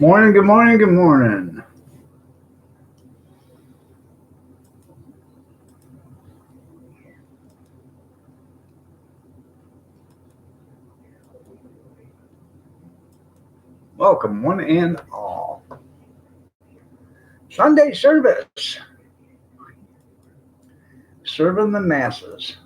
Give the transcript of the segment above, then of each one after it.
Morning, good morning, good morning. Welcome, one and all. Sunday service, serving the masses.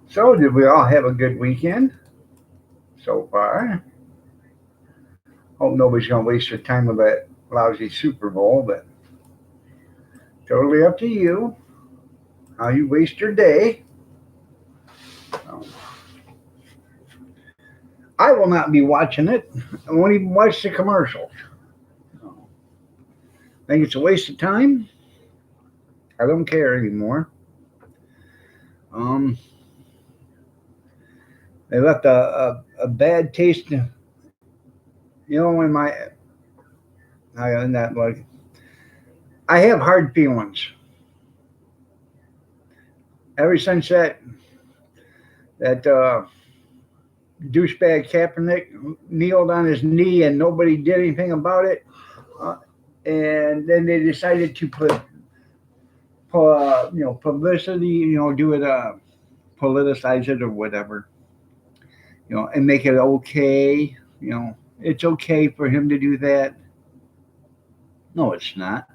So, did we all have a good weekend so far? Hope nobody's going to waste their time with that lousy Super Bowl, but totally up to you how you waste your day. So, I will not be watching it. I won't even watch the commercials. So, think it's a waste of time. I don't care anymore. Um, they left a bad taste, in my. In that like I have hard feelings ever since that douchebag Kaepernick kneeled on his knee and nobody did anything about it. Uh, and then they decided to publicity, do it, politicize it or whatever, and make it okay. It's okay for him to do that. No, it's not.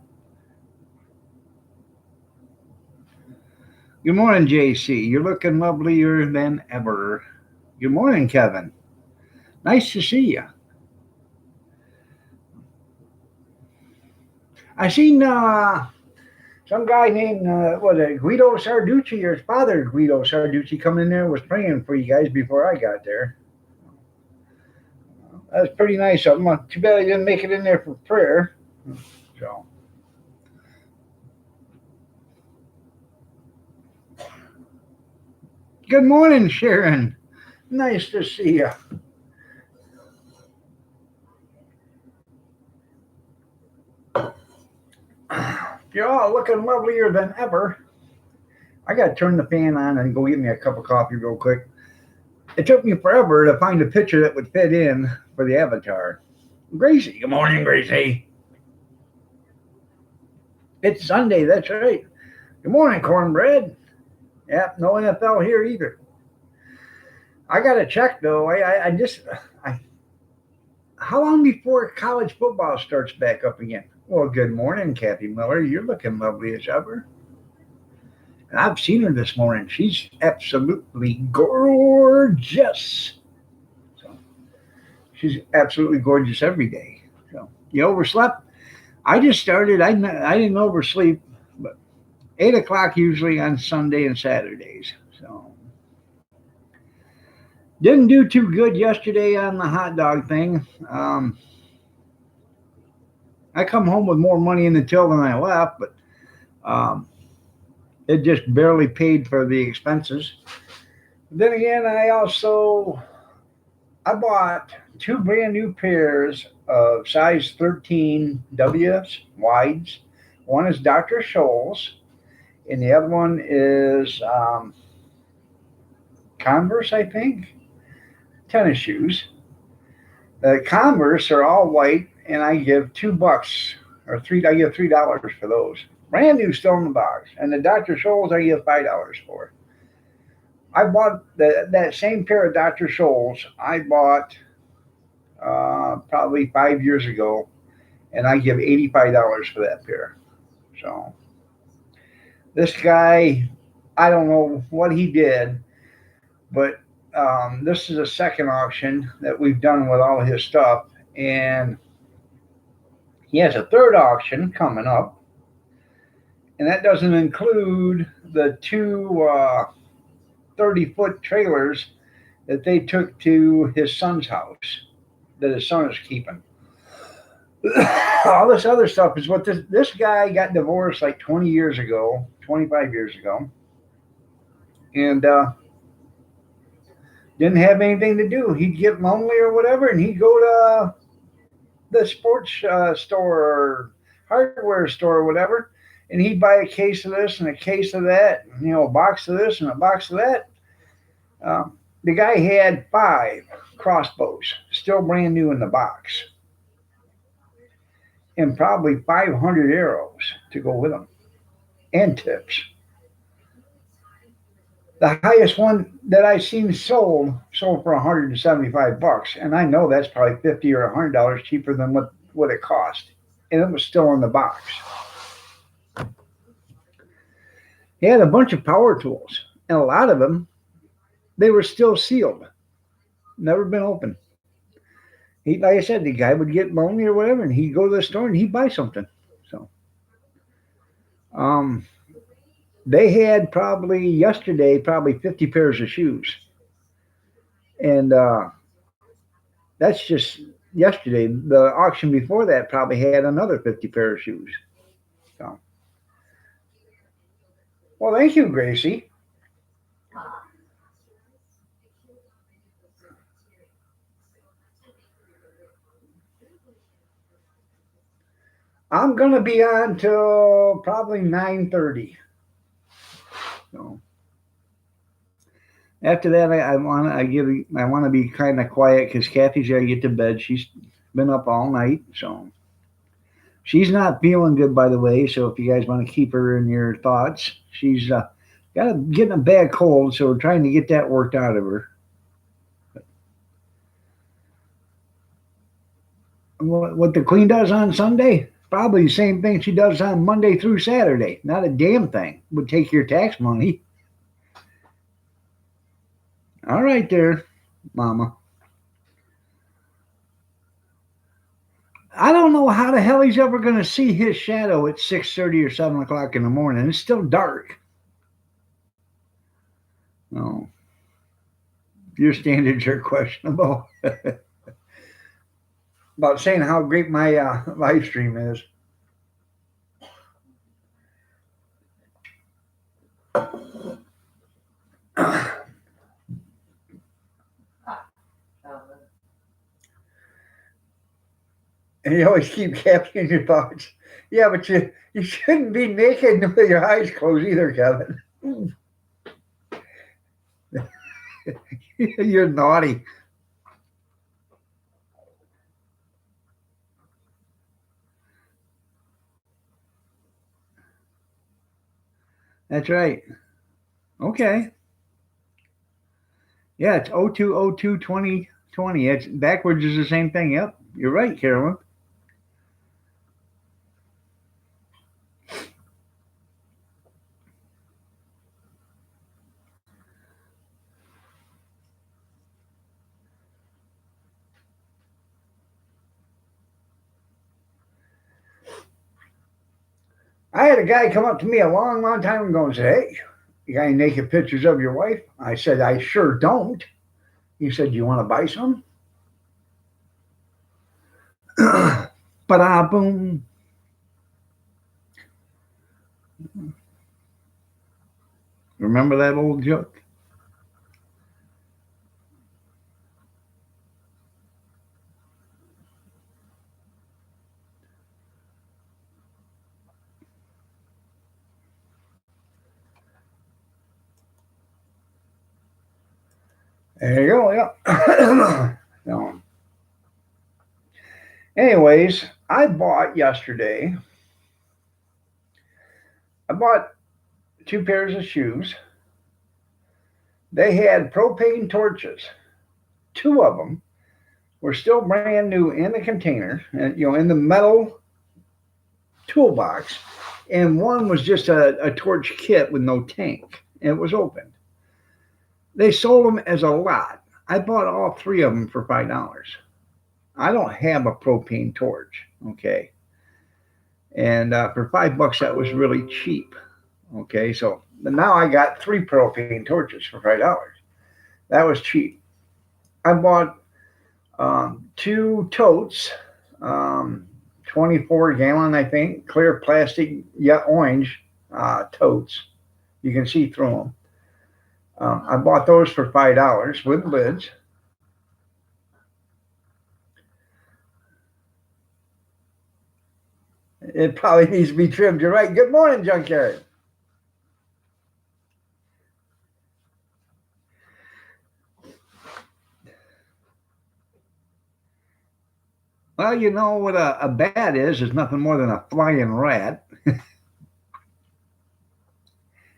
Good morning, JC. You're looking lovelier than ever. Good morning, Kevin. Nice to see you. I seen some guy named Guido Sarducci, or his father Guido Sarducci, come in there and was praying for you guys before I got there. That was pretty nice of him. Too bad I didn't make it in there for prayer. So, good morning, Sharon. Nice to see you. You're all looking lovelier than ever. I got to turn the fan on and go get me a cup of coffee real quick. It took me forever to find a picture that would fit in for the avatar. Gracie, good morning, Gracie. It's Sunday, that's right. Good morning, cornbread. Yeah, no NFL here either. I got to check though. I how long before college football starts back up again? Well, good morning, Kathy Miller. You're looking lovely as ever. And I've seen her this morning. She's absolutely gorgeous. So she's absolutely gorgeous every day. So you overslept? I just started. I didn't oversleep, but 8 o'clock usually on Sunday and Saturdays. So didn't do too good yesterday on the hot dog thing. I come home with more money in the till than I left, but um, it just barely paid for the expenses. Then again, I bought two brand new pairs of size 13 W's wides. One is Dr. Scholl's, and the other one is Converse, I think, tennis shoes. The Converse are all white, and I give $2 or three. I give $3 for those. Brand new, still in the box. And the Dr. Scholl's, I give $5 for. I bought that same pair of Dr. Scholl's. I bought probably 5 years ago, and I give $85 for that pair. So this guy, I don't know what he did, but this is a second auction that we've done with all his stuff, and he has a third auction coming up, and that doesn't include the two 30-foot trailers that they took to his son's house that his son is keeping. All this other stuff is what this guy got divorced like 20 years ago, 25 years ago, and didn't have anything to do. He'd get lonely or whatever, and he'd go to the sports store or hardware store or whatever, and he'd buy a case of this and a case of that, a box of this and a box of that. The guy had 5 crossbows, still brand new in the box, and probably 500 arrows to go with them, and tips. The highest one that I seen sold for $175, and I know that's probably $50 or $100 cheaper than what it cost, and it was still in the box. He had a bunch of power tools, and a lot of them they were still sealed, never been opened. He, like I said, the guy would get lonely or whatever, and he'd go to the store and he'd buy something. So, um, they had probably yesterday probably 50 pairs of shoes, and that's just yesterday. The auction before that probably had another 50 pair of shoes. So, well, thank you, Gracie. I'm gonna be on till probably 9:30. So after that, I want to be kind of quiet because Kathy's got to get to bed. She's been up all night, so she's not feeling good, by the way. So if you guys want to keep her in your thoughts, she's getting a bad cold, so we're trying to get that worked out of her. What the Queen does on Sunday? Probably the same thing she does on Monday through Saturday. Not a damn thing. Would take your tax money. All right, there, Mama. I don't know how the hell he's ever going to see his shadow at 6:30 or 7 o'clock in the morning. It's still dark. No, your standards are questionable. About saying how great my live stream is. And you always keep capturing your thoughts. Yeah, but you shouldn't be naked with your eyes closed either, Kevin. You're naughty. That's right. Okay. Yeah, it's 02022020. It's backwards is the same thing. Yep. You're right, Carolyn. I had a guy come up to me a long, long time ago and say, "Hey, you got any naked pictures of your wife?" I said, "I sure don't." He said, "Do you want to buy some?" Ba boom. Remember that old joke? There you go. Yep. So, anyways, I bought yesterday. I bought 2 pairs of shoes. They had propane torches. 2 of them were still brand new in the container, and in the metal toolbox, and one was just a torch kit with no tank. And it was open. They sold them as a lot. I bought all 3 of them for $5. I don't have a propane torch, okay, and for $5 that was really cheap. Okay, so now I got 3 propane torches for $5. That was cheap. I bought 2 totes. Um, 24-gallon, I think, clear plastic, orange totes. You can see through them. I bought those for $5 with lids. It probably needs to be trimmed. You're right. Good morning, Junkyard. Well, you know what a bat is nothing more than a flying rat.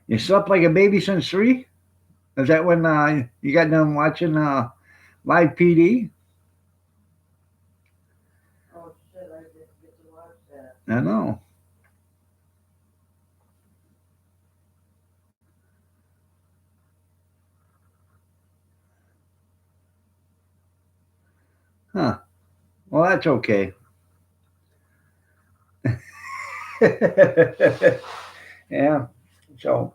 You slept like a baby since 3? Is that when you got done watching Live PD? Oh shit, I didn't get to watch that. I know. Huh. Well, that's okay. Yeah. So,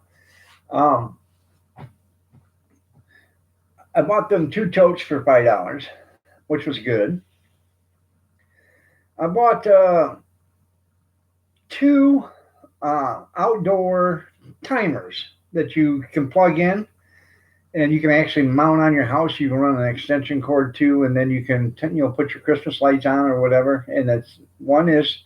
um, I bought them 2 totes for $5, which was good. I bought 2 outdoor timers that you can plug in, and you can actually mount on your house. You can run an extension cord too, and then you can put your Christmas lights on or whatever. And that's one is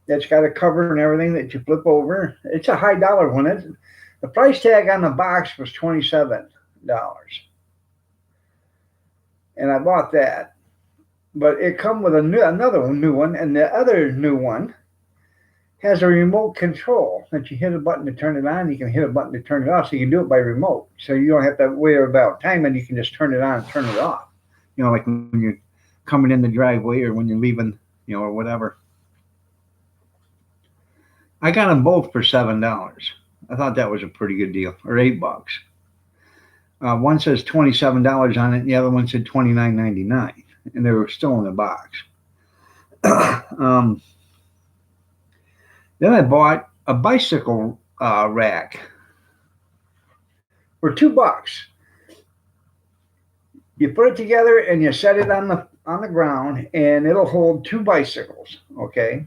that's got a cover and everything that you flip over. It's a high dollar one. The price tag on the box was $27, and I bought that. But it come with another new one, and the other new one has a remote control that you hit a button to turn it on. You can hit a button to turn it off, so you can do it by remote. So you don't have to worry about timing. You can just turn it on and turn it off. Like when you're coming in the driveway or when you're leaving, or whatever. I got them both for $7. I thought that was a pretty good deal, or $8. One says $27 on it, and the other one said $29.99, and they were still in the box. Then I bought a bicycle rack for $2. You put it together and you set it on the ground, and it'll hold 2 bicycles. Okay.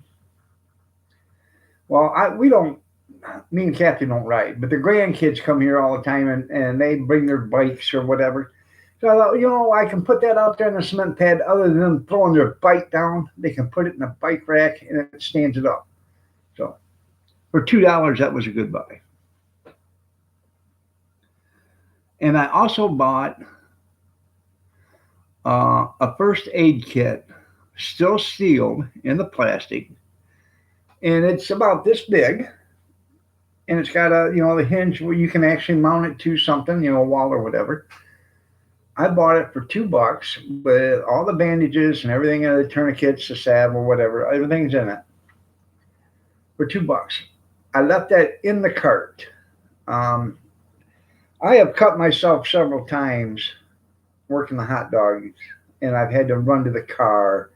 Well, me and Kathy don't ride, but the grandkids come here all the time, and they bring their bikes or whatever. So I thought, I can put that out there on the cement pad. Other than them throwing their bike down, they can put it in a bike rack, and it stands it up. So for $2, that was a good buy. And I also bought a first aid kit, still sealed in the plastic, and it's about this big, and it's got the hinge where you can actually mount it to something, a wall or whatever. I bought it for $2 with all the bandages and everything, the tourniquets, the salve or whatever, everything's in it for $2. I left that in the cart. I have cut myself several times working the hot dogs, and I've had to run to the car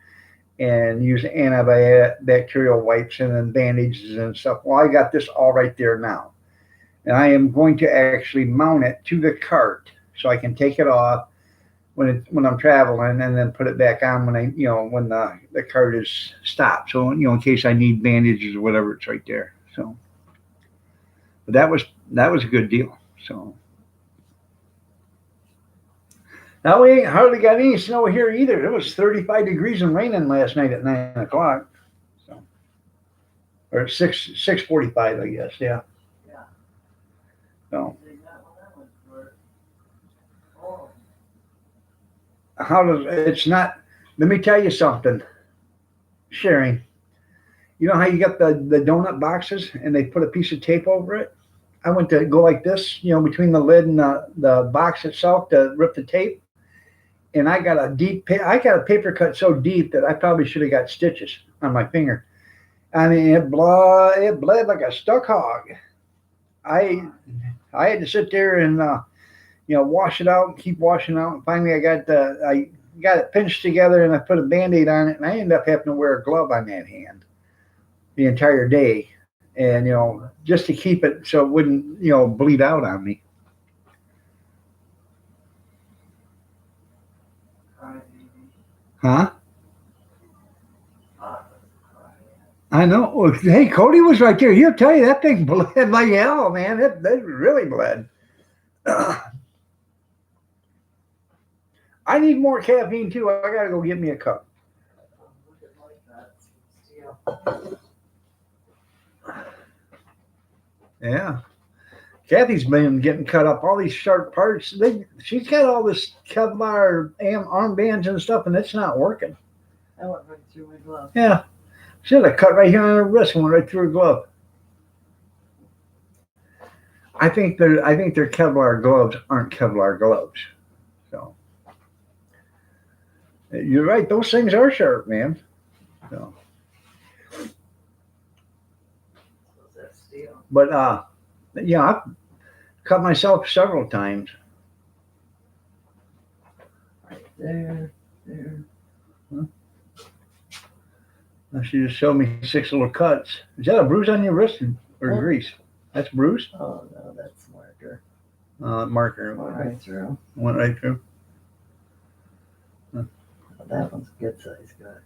and use antibacterial wipes and then bandages and stuff. Well, I got this all right there now, and I am going to actually mount it to the cart so I can take it off when I'm traveling, and then put it back on when the cart is stopped. So in case I need bandages or whatever, it's right there. So, but that was a good deal. So. Now we ain't hardly got any snow here either. It was 35 degrees and raining last night at 9 o'clock. So, or 6:45, I guess. Yeah. Yeah. So. It's not? Let me tell you something, Sherry. You know how you got the donut boxes and they put a piece of tape over it? I went to go like this, between the lid and the box itself to rip the tape. And I got a paper cut so deep that I probably should have got stitches on my finger. I mean, it bled like a stuck hog. I had to sit there and wash it out, keep washing out. And finally, I got it pinched together, and I put a Band-Aid on it, and I ended up having to wear a glove on that hand the entire day, and just to keep it so it wouldn't bleed out on me. Huh? I know. Well, hey, Cody was right there. He'll tell you that thing bled like hell, man. It really bled. I need more caffeine too. I gotta go get me a cup. Look at like that. Steel. Yeah. Kathy's been getting cut up all these sharp parts. She's got all this Kevlar armbands and stuff, and it's not working. That went right through my glove. Yeah. She had a cut right here on her wrist and went right through her glove. I think their Kevlar gloves aren't Kevlar gloves. So you're right; those things are sharp, man. So, Was that steel? but yeah, I've cut myself several times. Right there. She just showed me 6 little cuts. Is that a bruise on your wrist or Oh. grease? That's bruise. Oh no, that's marker. Marker Went right through. went right through. That one's a good size cut.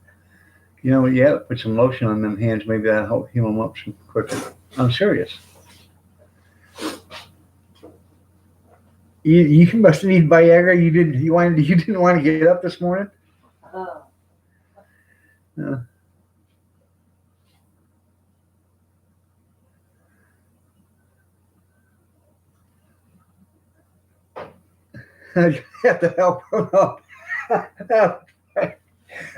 You know, yeah, put some lotion on them hands. Maybe that'll help heal them up some quicker. I'm serious. You must need Viagra. You didn't want to get up this morning. Oh. I have to help him up.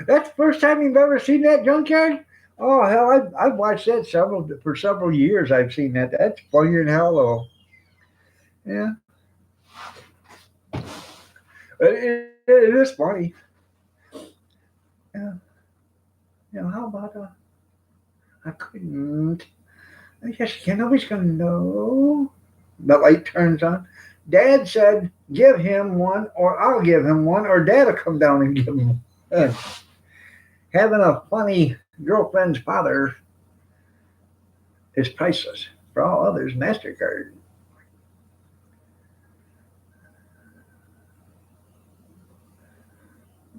That's the first time you've ever seen that junkyard? Oh hell, I've watched that for several years. I've seen that. That's funnier than hell, though. Yeah, it is funny. Yeah, you know how about I couldn't. I guess nobody's gonna know. The light turns on. Dad said, "Give him one, or I'll give him one, or Dad'll come down and give him one." Having a funny girlfriend's father is priceless. For all others, MasterCard.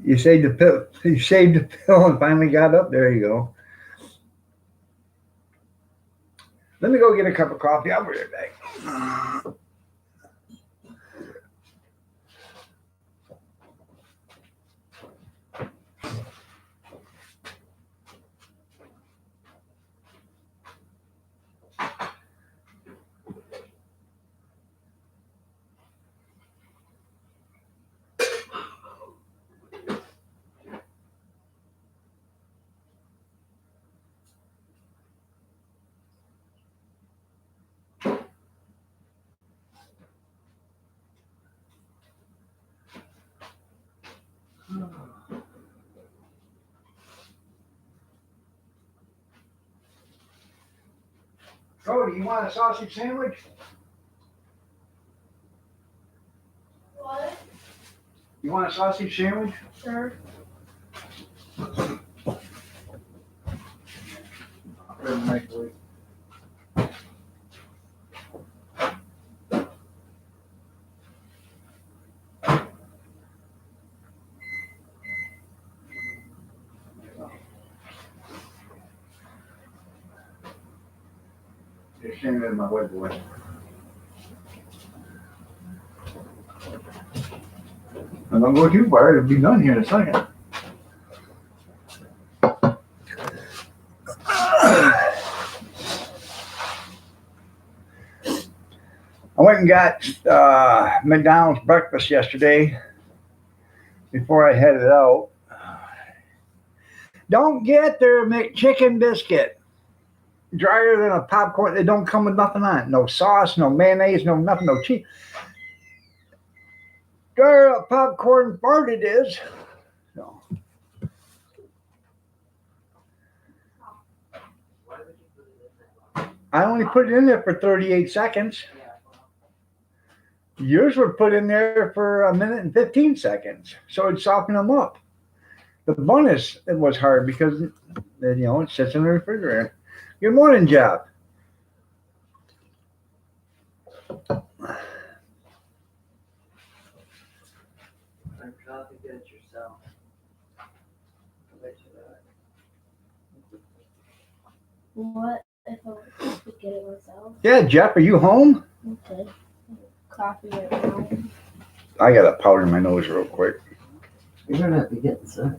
You saved the pill. You saved the pill and finally got up. There you go. Let me go get a cup of coffee. I'll be right back. Cody, you want a sausage sandwich? What? You want a sausage sandwich? Sure. Put it in the microwave. Just send it in my white boy. And don't go too far. It'll be done here in a second. I went and got McDonald's breakfast yesterday before I headed out. Don't get their McChicken biscuit. Drier than a popcorn. They don't come with nothing on it. No sauce, no mayonnaise, no nothing, no cheese. Drier a popcorn fart it is. So, Why would you put it in that long? I only put it in there for 38 seconds. Yeah, well, Yours were put in there for a minute and 15 seconds. So it'd soften them up. The bun it was hard because it sits in the refrigerator. Good morning, Jeff. I'm coffee good yourself. I bet you that. What if I could get it myself? Yeah, Jeff, are you home? Okay. Coffee right now. I got to powder my nose real quick. You're gonna have to get sick.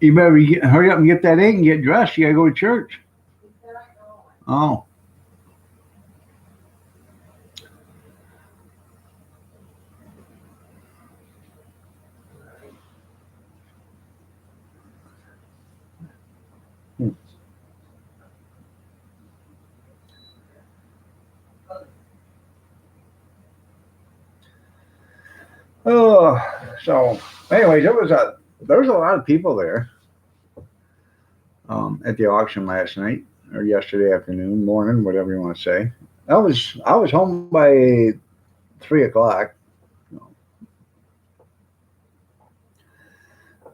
You better hurry up and get that ink and get dressed. You got to go to church. Oh. Oh, so anyways, there was a lot of people there at the auction last night or yesterday afternoon, morning, whatever you want to say. I was home by 3 o'clock.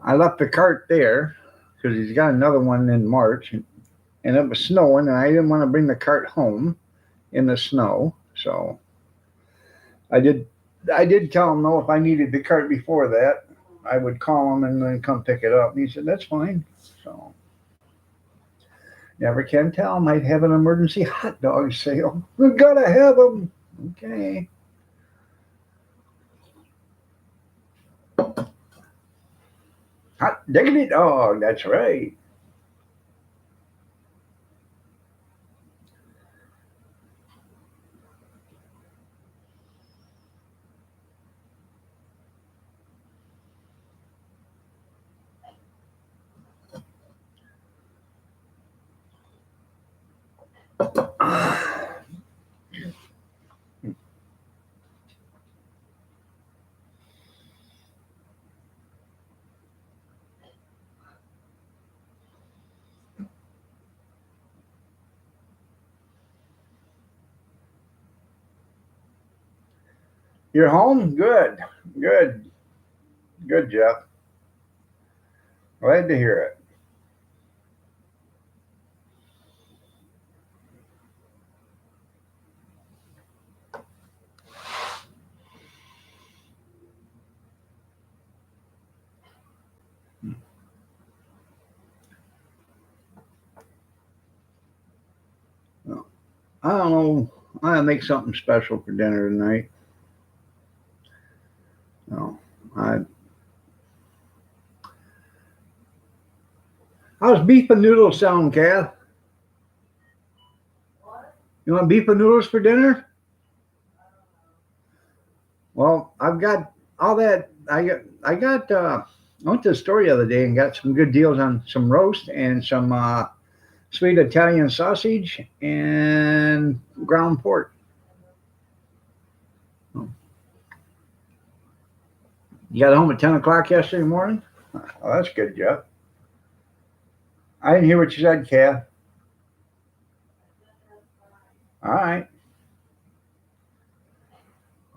I left the cart there because he's got another one in March, and it was snowing, and I didn't want to bring the cart home in the snow, so I did tell him, no, if I needed the cart before that, I would call him and then come pick it up. And he said, that's fine. So, never can tell. Might have an emergency hot dog sale. We gotta have them. Okay. Hot diggity dog. That's right. You're home? Good. Good. Good, Jeff. Glad to hear it. Well, I don't know. I'm gonna make something special for dinner tonight. No, I how's beef and noodles sound, Kath? What? You want beef and noodles for dinner? Well, I've got all that. I went to the store the other day and got some good deals on some roast and some sweet Italian sausage and ground pork. You got home at 10 o'clock yesterday morning? Oh, that's good, Jeff. I didn't hear what you said, Kath. All right.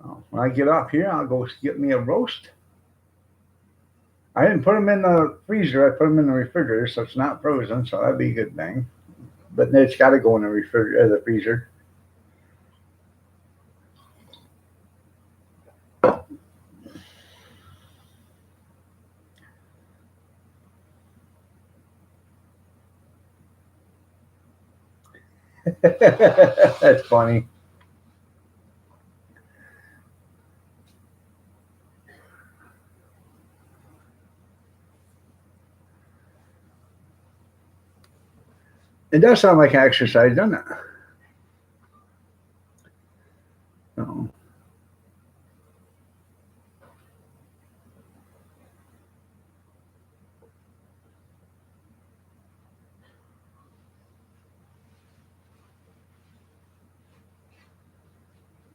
Well, when I get off here, I'll go get me a roast. I didn't put them in the freezer. I put them in the refrigerator, so it's not frozen. So that'd be a good thing. But it's got to go in the refrigerator, the freezer. That's funny. It does sound like exercise, doesn't it? So,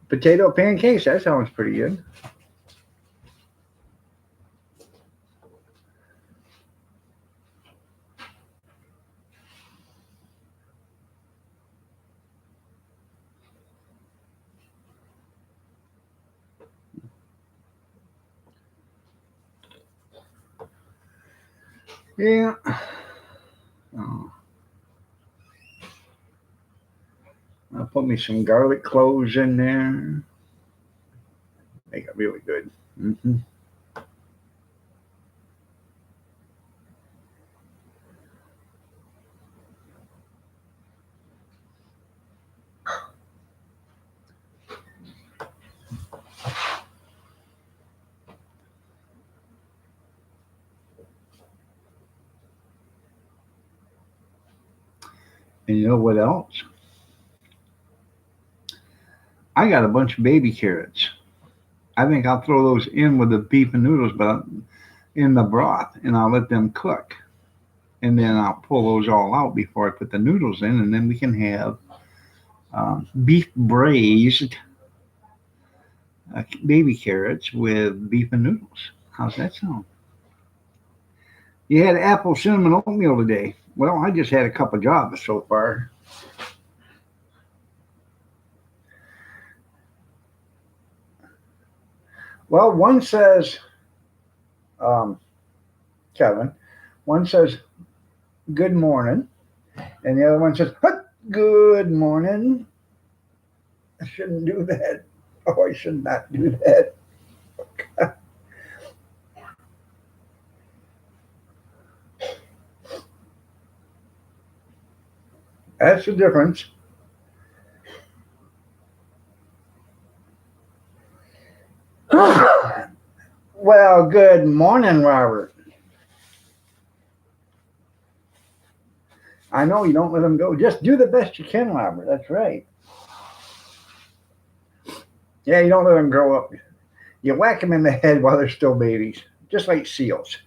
potato pancakes, that sounds pretty good. Yeah. Oh, I'll put me some garlic cloves in there. Make it really good. Hmm. And you know what else? I got a bunch of baby carrots. I think I'll throw those in with the beef and noodles, but in the broth, and I'll let them cook. And then I'll pull those all out before I put the noodles in, and then we can have beef braised baby carrots with beef and noodles. How's that sound? You had apple cinnamon oatmeal today. Well, I just had a cup of java so far. Well, one says, um, Kevin, one says, good morning. And the other one says, good morning. I shouldn't do that. Oh, I should not do that. That's the difference. Well, good morning, Robert. I know you don't let them go. Just do the best you can, Robert. That's right. Yeah, you don't let them grow up. You whack them in the head while they're still babies, just like seals.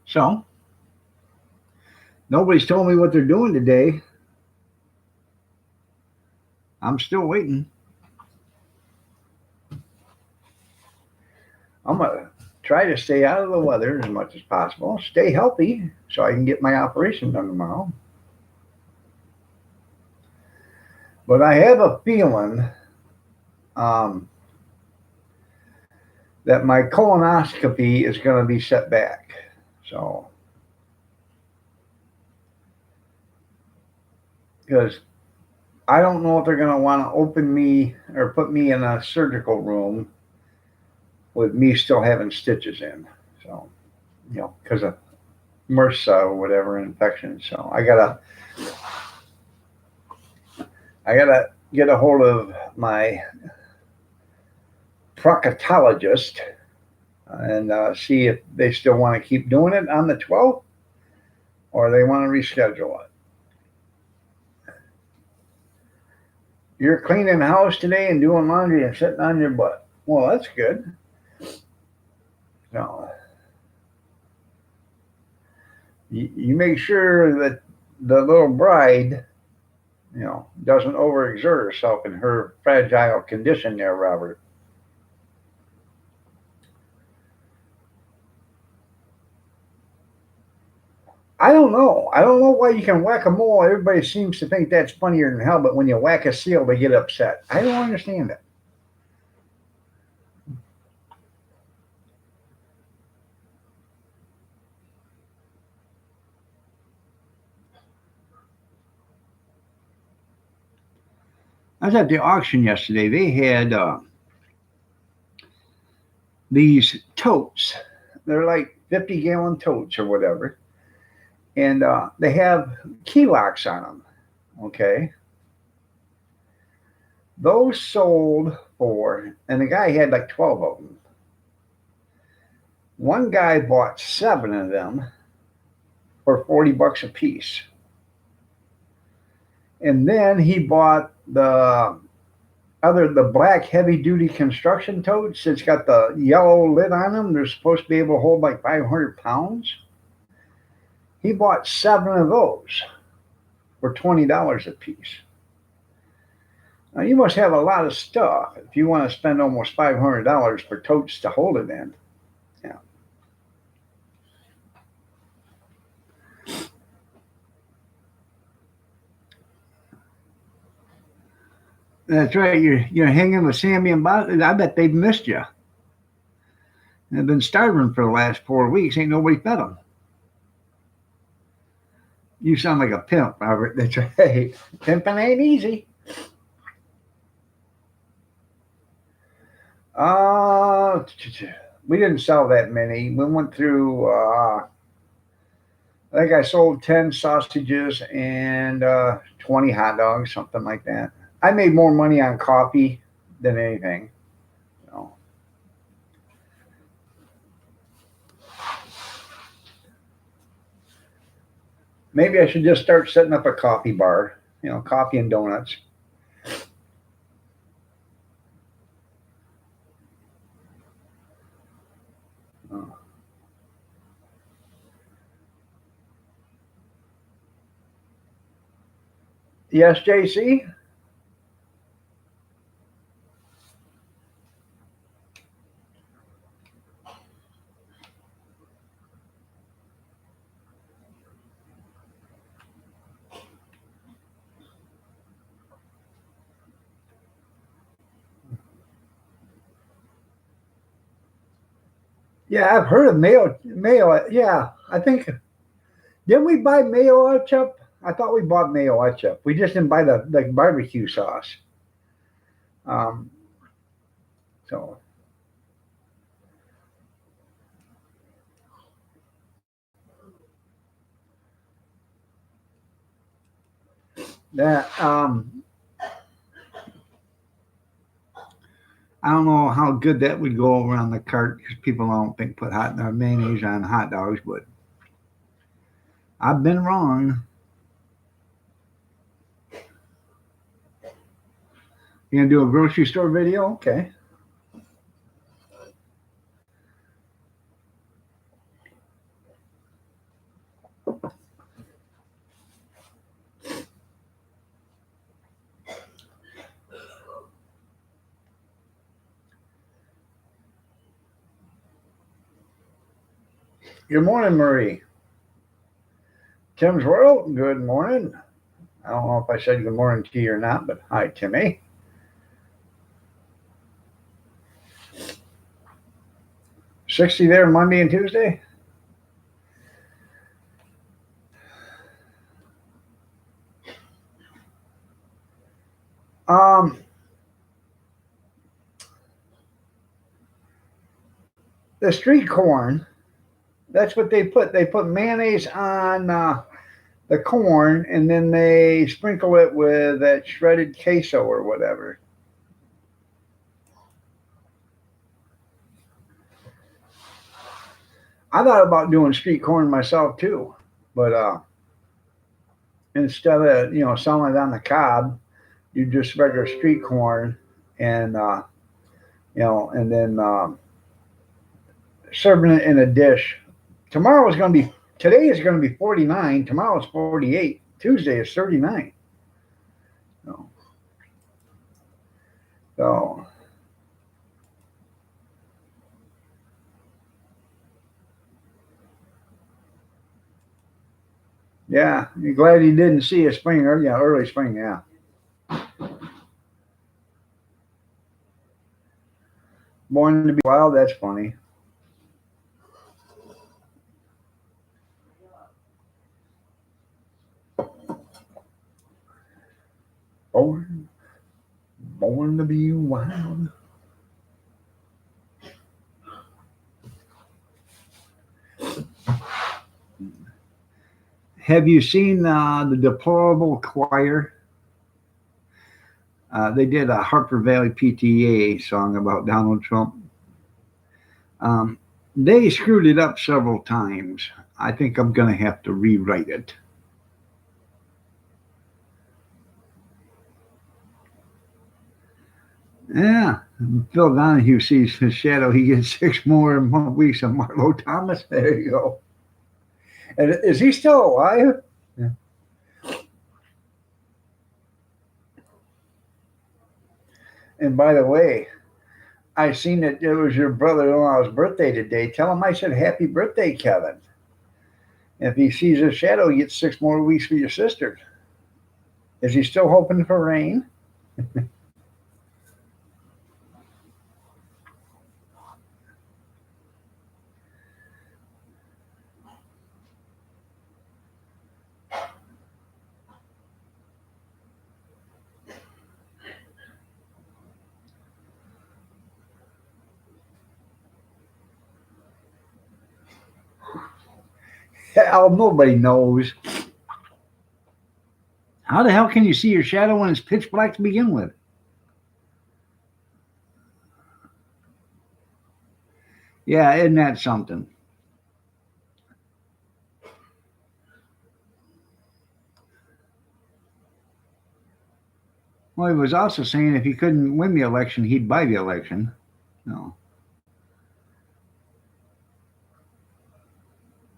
So, nobody's told me what they're doing today. I'm still waiting. I'm going to try to stay out of the weather as much as possible, stay healthy so I can get my operation done tomorrow. But I have a feeling um, that my colonoscopy is going to be set back. So, because I don't know if they're going to want to open me or put me in a surgical room with me still having stitches in. So, because of MRSA or whatever infection. So I gotta get a hold of my proctologist and see if they still want to keep doing it on the 12th or they want to reschedule it. You're cleaning the house today and doing laundry and sitting on your butt. Well, that's good. No. You make sure that the little bride, doesn't overexert herself in her fragile condition there, Robert. I don't know. I don't know why you can whack a mole. Everybody seems to think that's funnier than hell, but when you whack a seal, they get upset. I don't understand it. I was at the auction yesterday. They had these totes. They're like 50-gallon totes or whatever. And they have key locks on them. Okay. Those sold for, and the guy had like 12 of them. One guy bought 7 of them for $40 a piece. And then he bought the other the black heavy duty construction totes. It's got the yellow lid on them. They're supposed to be able to hold like 500 pounds. He bought 7 of those for $20 a piece. Now you must have a lot of stuff if you want to spend almost $500 for totes to hold it in. Yeah. That's right. You're hanging with Sammy and Bob. I bet they've missed you. They've been starving for the last 4 weeks. Ain't nobody fed them. You sound like a pimp, Robert. That's right. Pimping ain't easy. We didn't sell that many. We went through. I think I sold 10 sausages and 20 hot dogs, something like that. I made more money on coffee than anything. So. Maybe I should just start setting up a coffee bar, coffee and donuts. Yes, JC? Yeah, I've heard of mayo. Yeah, I think. Didn't we buy mayo ketchup? I thought we bought mayo ketchup. We just didn't buy the barbecue sauce. So. That I don't know how good that would go over on the cart because people don't think put mayonnaise on hot dogs, but I've been wrong. You gonna do a grocery store video? Okay. Good morning, Marie. Tim's World, good morning. I don't know if I said good morning to you or not, but hi, Timmy. $60 there Monday and Tuesday? The street corn, that's what they put. They put mayonnaise on the corn, and then they sprinkle it with that shredded queso or whatever. I thought about doing street corn myself too, but instead of selling it on the cob, you just regular street corn, and and then serving it in a dish. Today is going to be 49. Tomorrow is 48. Tuesday is 39. So yeah, you're glad you didn't see a spring or early spring. Yeah. Born to be wild. That's funny. Born to be wild. Have you seen the Deplorable Choir? They did a Harper Valley PTA song about Donald Trump. They screwed it up several times. I think I'm going to have to rewrite it. Yeah. Phil Donahue sees his shadow. He gets 6 more in 1 week of Marlo Thomas. There you go. And is he still alive? Yeah. And by the way, I seen that it was your brother-in-law's birthday today. Tell him I said happy birthday, Kevin. If he sees his shadow, he gets 6 more weeks for your sister. Is he still hoping for rain? Hell, nobody knows. How the hell can you see your shadow when it's pitch black to begin with? Yeah, isn't that something? Well, he was also saying if he couldn't win the election, he'd buy the election. No.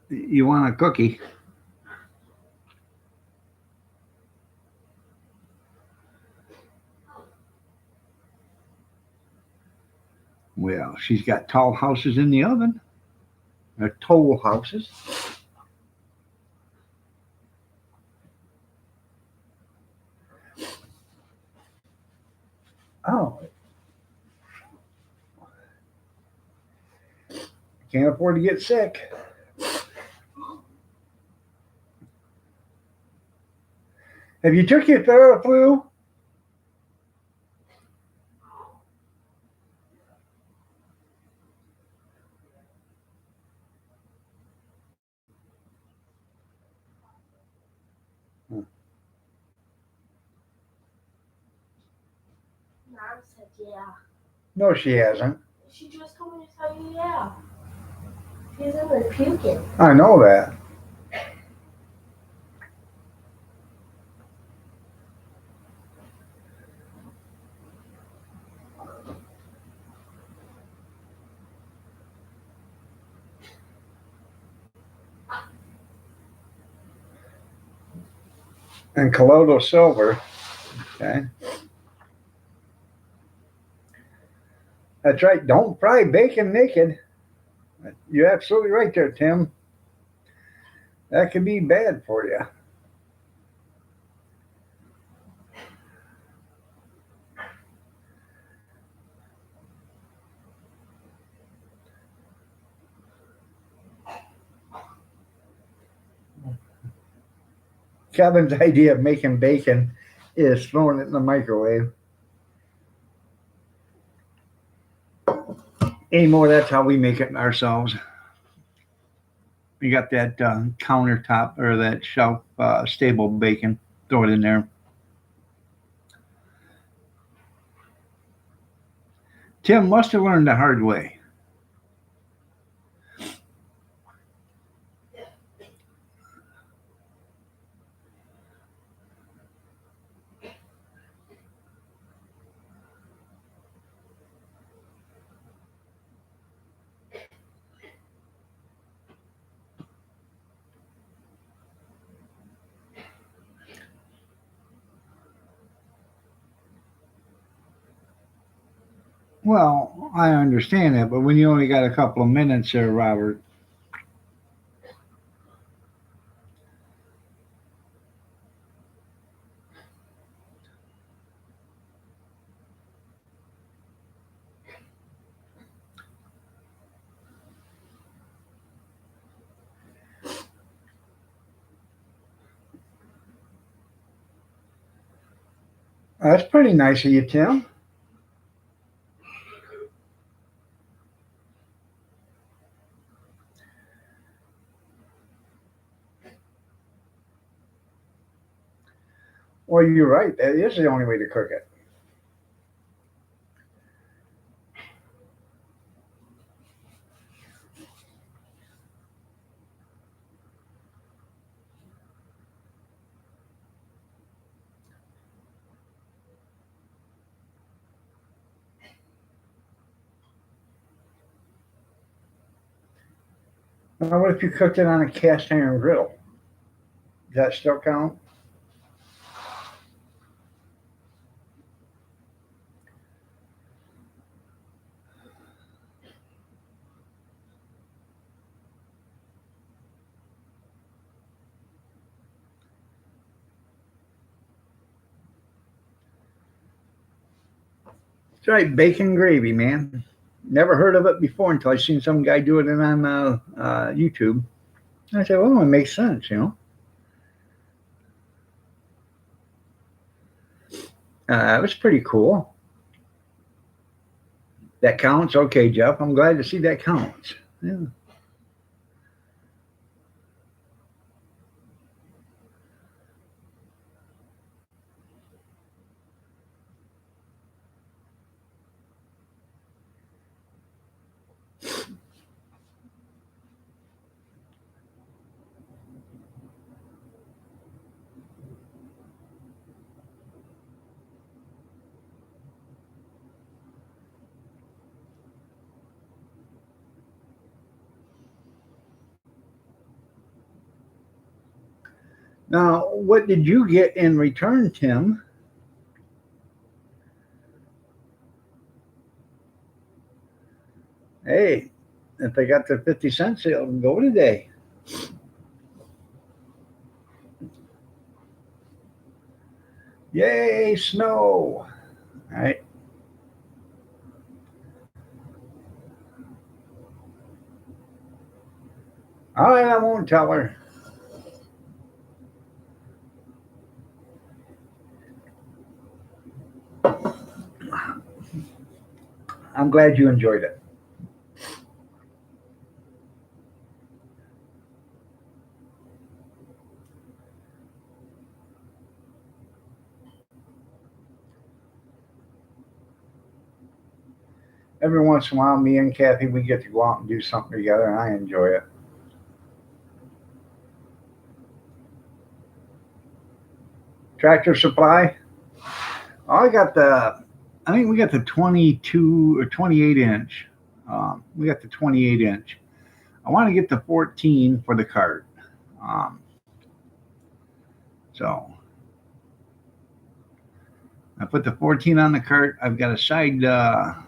You want a cookie? Well, she's got tall houses in the oven. Or toll houses. Oh, can't afford to get sick. Have you took your Theraflu? Mom said yeah. No, she hasn't. She just told me to tell you yeah. She's in there puking. I know that. And colloidal silver. Okay. That's right. Don't fry bacon naked. You're absolutely right there, Tim. That could be bad for you. Kevin's idea of making bacon is throwing it in the microwave. Anymore, that's how we make it ourselves. We got that countertop or that shelf stable bacon. Throw it in there. Tim must have learned the hard way. Well, I understand that, but when you only got a couple of minutes there, Robert. That's pretty nice of you, Tim. Well, you're right. That is the only way to cook it. Now, what if you cooked it on a cast iron griddle? Does that still count? That's right, bacon gravy, man. Never heard of it before until I seen some guy do it on YouTube. I said, well, it makes sense, you know. It was pretty cool. That counts? Okay, Jeff. I'm glad to see that counts. Yeah. Now, what did you get in return, Tim? Hey, if they got their 50-cent sale, go today. Yay, snow. All right. All right, I won't tell her. I'm glad you enjoyed it. Every once in a while, me and Kathy, we get to go out and do something together, and I enjoy it. Tractor Supply. Oh, I think we got the 22 or 28 inch. We got the 28 inch. I want to get the 14 for the cart. So I put the 14 on the cart. I've got a side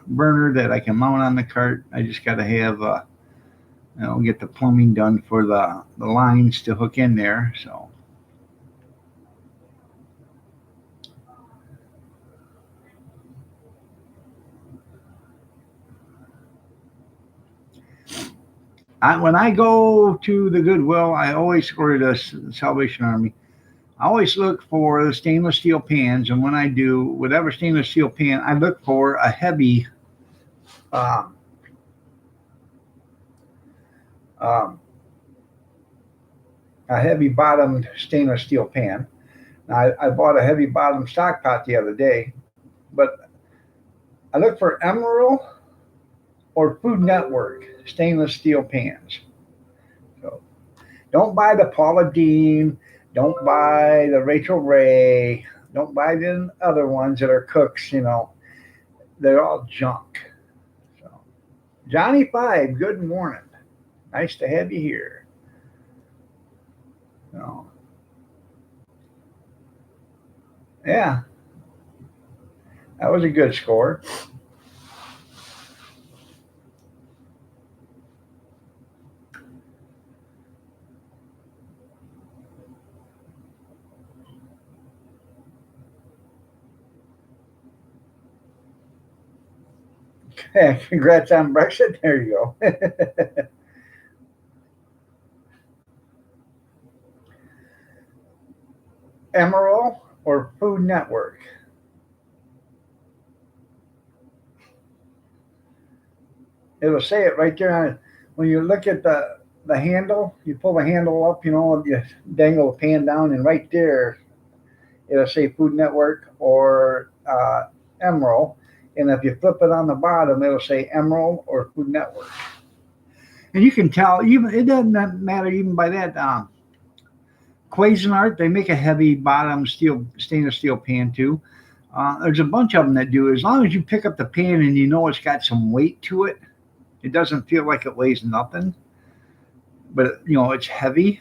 burner that I can mount on the cart. I just got to have, get the plumbing done for the lines to hook in there. So. When I go to the Goodwill, I always, or the Salvation Army, I always look for the stainless steel pans. And when I do, whatever stainless steel pan, I look for uh, um, a heavy bottomed stainless steel pan. Now, I bought a heavy bottom stock pot the other day, but I look for Emerald or Food Network stainless steel pans. So don't buy the Paula Deen, don't buy the Rachel Ray, don't buy the other ones that are cooks, they're all junk. So Johnny Five, good morning. Nice to have you here. So, yeah, that was a good score. Congrats on Brexit. There you go. Emerald or Food Network? It'll say it right there on when you look at the handle. You pull the handle up, you dangle the pan down, and right there it'll say Food Network or Emerald. And if you flip it on the bottom, it'll say Emerald or Food Network. And you can tell, even it doesn't matter even by that. Cuisinart, they make a heavy bottom stainless steel pan too. There's a bunch of them that do. As long as you pick up the pan and you know it's got some weight to it, it doesn't feel like it weighs nothing. but you know it's heavy,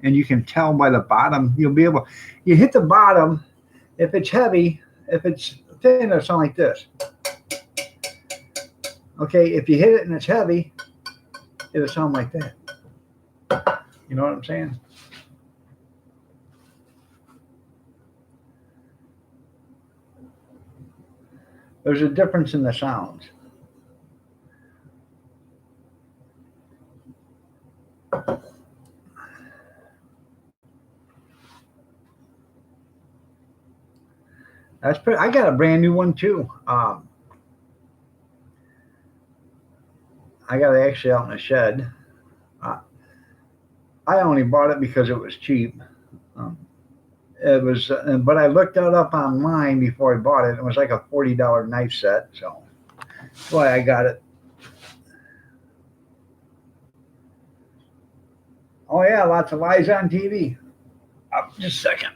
and you can tell by the bottom. You'll be able, you hit the bottom. If it's heavy, if it's thin, it'll sound like this. Okay, if you hit it and it's heavy, it'll sound like that. You know what I'm saying? There's a difference in the sounds. That's pretty. I got a brand new one too. I got it actually out in the shed. I only bought it because it was cheap. It was, but I looked that up online before I bought it. It was like a $40 knife set, so that's why I got it. Oh yeah, lots of lies on TV. Just a second.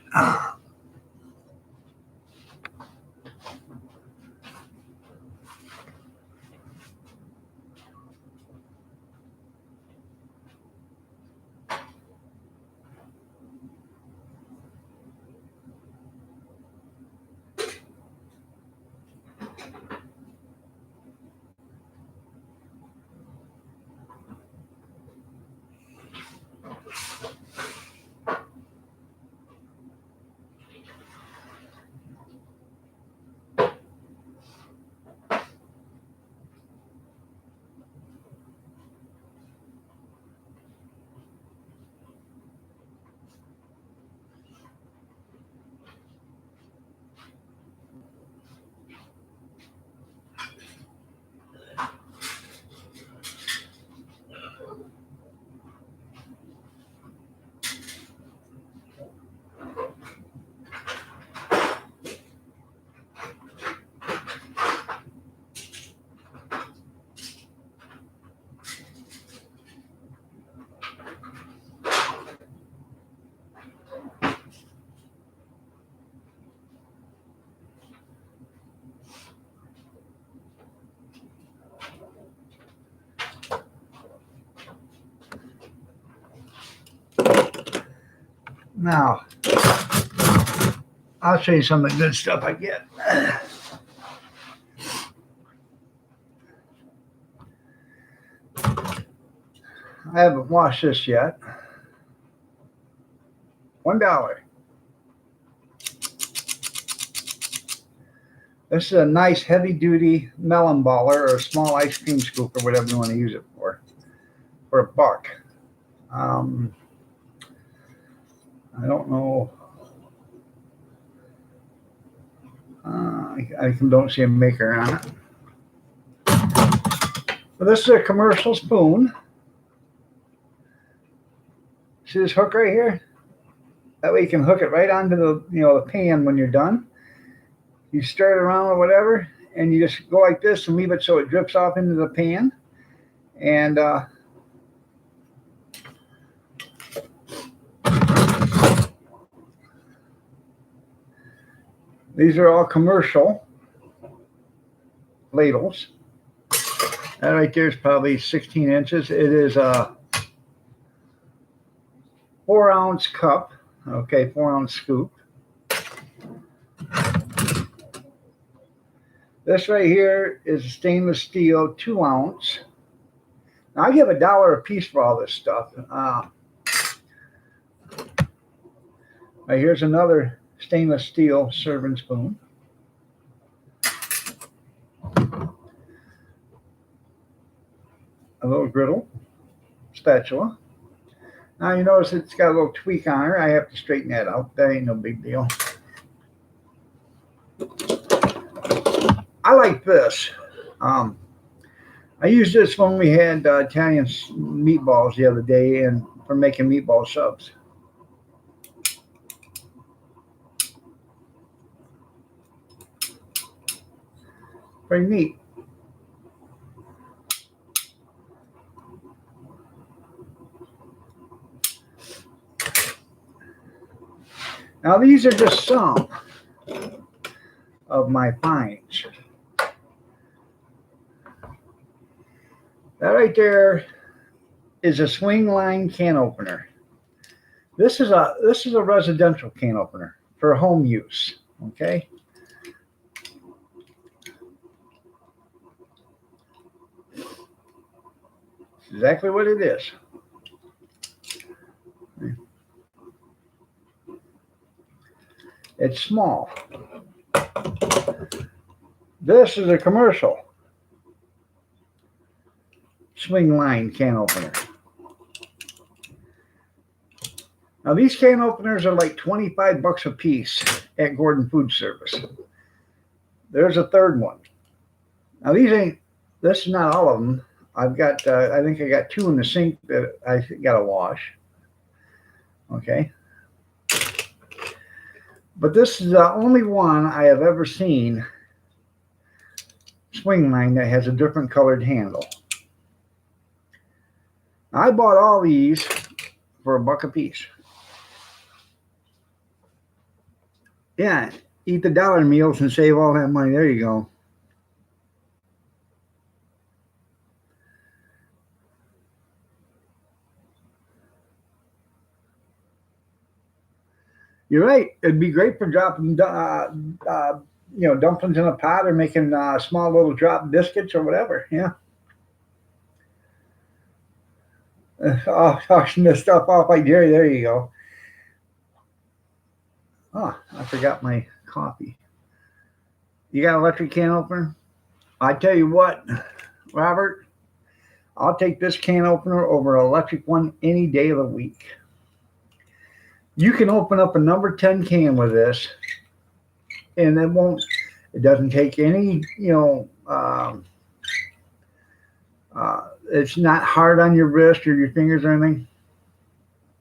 Now, I'll show you some of the good stuff I get. I haven't washed this yet. $1. This is a nice heavy-duty melon baller or a small ice cream scoop or whatever you want to use it for $1. I don't know. I don't see a maker on it. But this is a commercial spoon. See this hook right here? That way you can hook it right onto the pan when you're done. You stir it around or whatever, and you just go like this and leave it so it drips off into the pan. And these are all commercial ladles. That right there is probably 16 inches. It is a 4-ounce cup. Okay, 4-ounce scoop. This right here is stainless steel 2-ounce. Now I give $1 a piece for all this stuff. Right, here's another stainless steel serving spoon. A little griddle, spatula. Now you notice it's got a little tweak on her. I have to straighten that out. That ain't no big deal. I like this. I used this when we had Italian meatballs the other day and for making meatball subs. Pretty neat. Now these are just some of my finds. That right there is a swing line can opener. This is a residential can opener for home use. Okay. Exactly what it is. It's small. This is a commercial swing line can opener. Now these can openers are like 25 bucks a piece at Gordon Food Service. There's a third one. Now this is not all of them. I've got, I think I got 2 in the sink that I got to wash. Okay. But this is the only one I have ever seen swing line that has a different colored handle. I bought all these for $1 a piece. Yeah, eat the dollar meals and save all that money. There you go. You're right. It'd be great for dropping, dumplings in a pot or making small little drop biscuits or whatever. Yeah. Auction this stuff off like Jerry. There you go. Oh, I forgot my coffee. You got an electric can opener? I tell you what, Robert, I'll take this can opener over an electric one any day of the week. You can open up a number 10 can with this, and it doesn't take any, it's not hard on your wrist or your fingers or anything.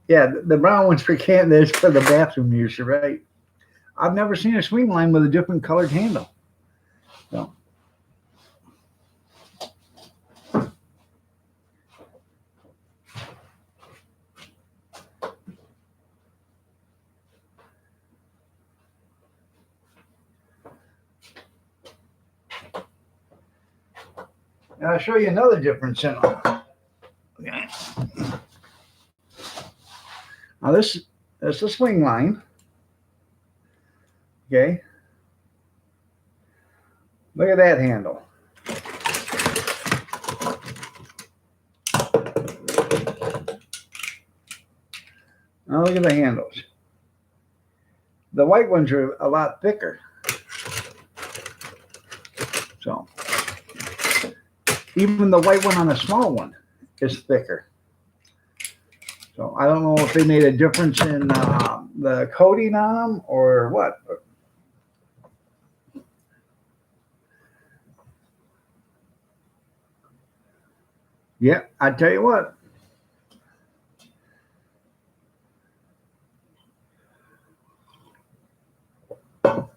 Yeah, the brown one's for can, this for the bathroom use, right? I've never seen a swing line with a different colored handle. So. And I'll show you another difference in them. Okay. Now this is a swing line. Okay. Look at that handle. Now look at the handles. The white ones are a lot thicker. So even the white one on the small one is thicker. So I don't know if they made a difference in the coating on them or what. Yeah, I tell you what.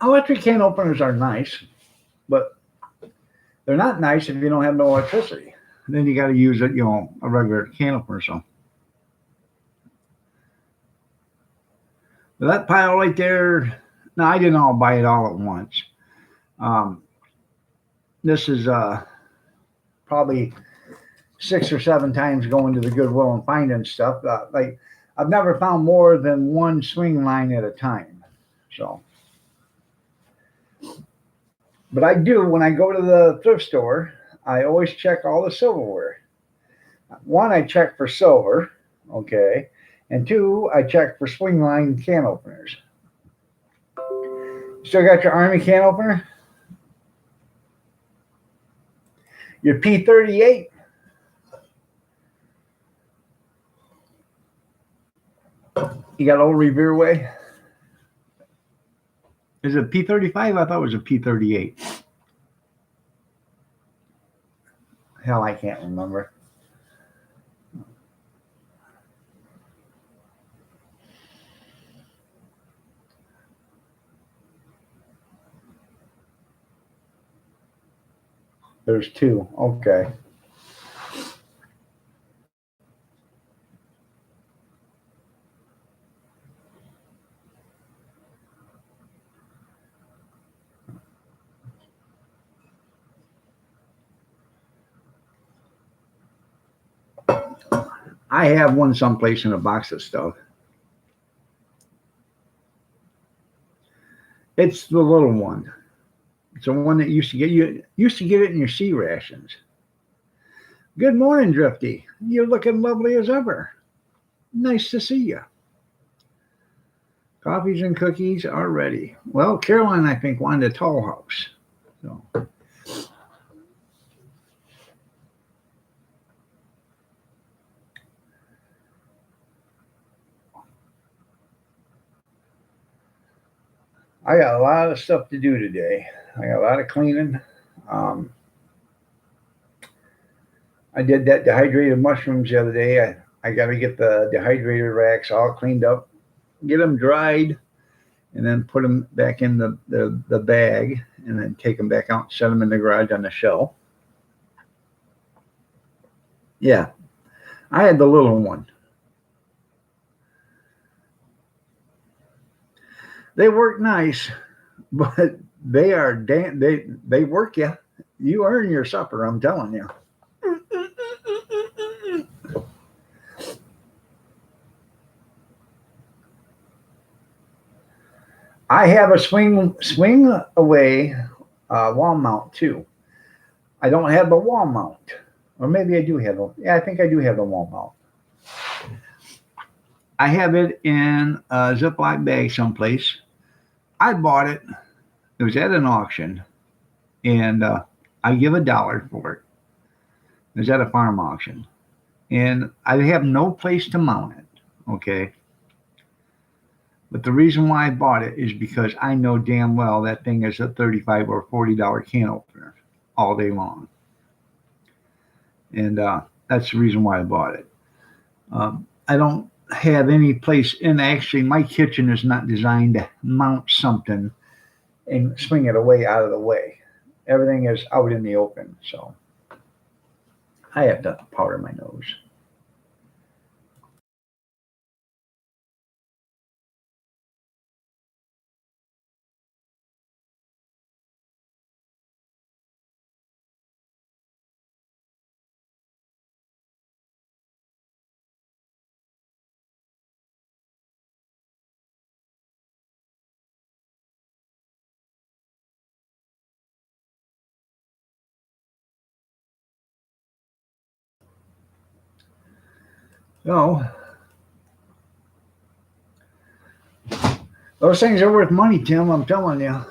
Electric can openers are nice, but they're not nice if you don't have no electricity. Then you got to use it, a regular can opener. So but that pile right there. No, I didn't all buy it all at once. This is probably 6 or 7 times going to the Goodwill and finding stuff. Like I've never found more than one swing line at a time. So, but I do when I go to the thrift store. I always check all the silverware. 1, I check for silver, okay, and 2, I check for swing line can openers. Still got your Army can opener? Your P38? You got old Revere Way? Is it P35? I thought it was a P38. Hell, I can't remember. There's 2. Okay. I have one someplace in a box of stuff. It's the little one. It's the one that used to get it in your sea rations. Good morning, Drifty. You're looking lovely as ever. Nice to see you. Coffees and cookies are ready. Well, Caroline, I think, wanted a tall house. So. I got a lot of stuff to do today. I got a lot of cleaning. I did that dehydrated mushrooms the other day. I got to get the dehydrated racks all cleaned up, get them dried, and then put them back in the bag, and then take them back out and set them in the garage on the shelf. Yeah, I had the little one. They work nice, but they are they work you. You earn your supper, I'm telling you. I have a swing away wall mount too. I don't have the wall mount, or maybe I do have them. Yeah, I think I do have the wall mount. I have it in a Ziploc bag someplace. I bought it. It was at an auction, and I give $1 for it. It was at a farm auction, and I have no place to mount it. Okay. But the reason why I bought it is because I know damn well that thing is a $35 or $40 can opener all day long. And that's the reason why I bought it. I don't have any place in, actually, my kitchen is not designed to mount something and swing it away out of the way. Everything is out in the open. So I have to powder my nose. So those things are worth money, Tim, I'm telling you.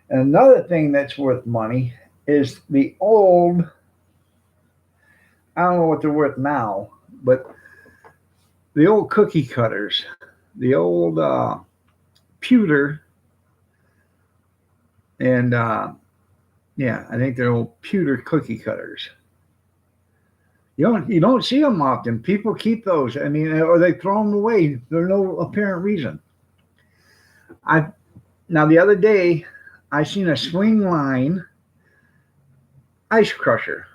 And another thing that's worth money is the old, I don't know what they're worth now, but the old cookie cutters, the old pewter, and yeah, I think they're old pewter cookie cutters. You don't see them often. People keep those. I mean, or they throw them away. There's no apparent reason. Now the other day I seen a swing line ice crusher.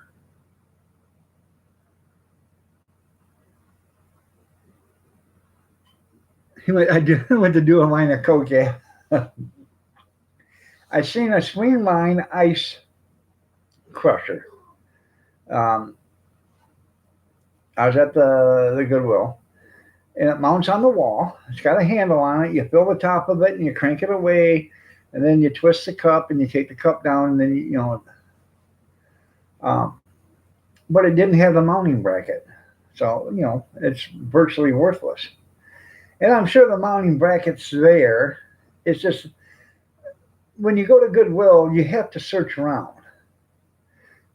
I went to do a line of coke. Yeah. I seen a swing line ice crusher. I was at the Goodwill, and it mounts on the wall. It's got a handle on it. You fill the top of it, and you crank it away, and then you twist the cup, and you take the cup down, and then you know. But it didn't have the mounting bracket, so you know it's virtually worthless. And I'm sure the mounting bracket's there. It's just when you go to Goodwill, you have to search around.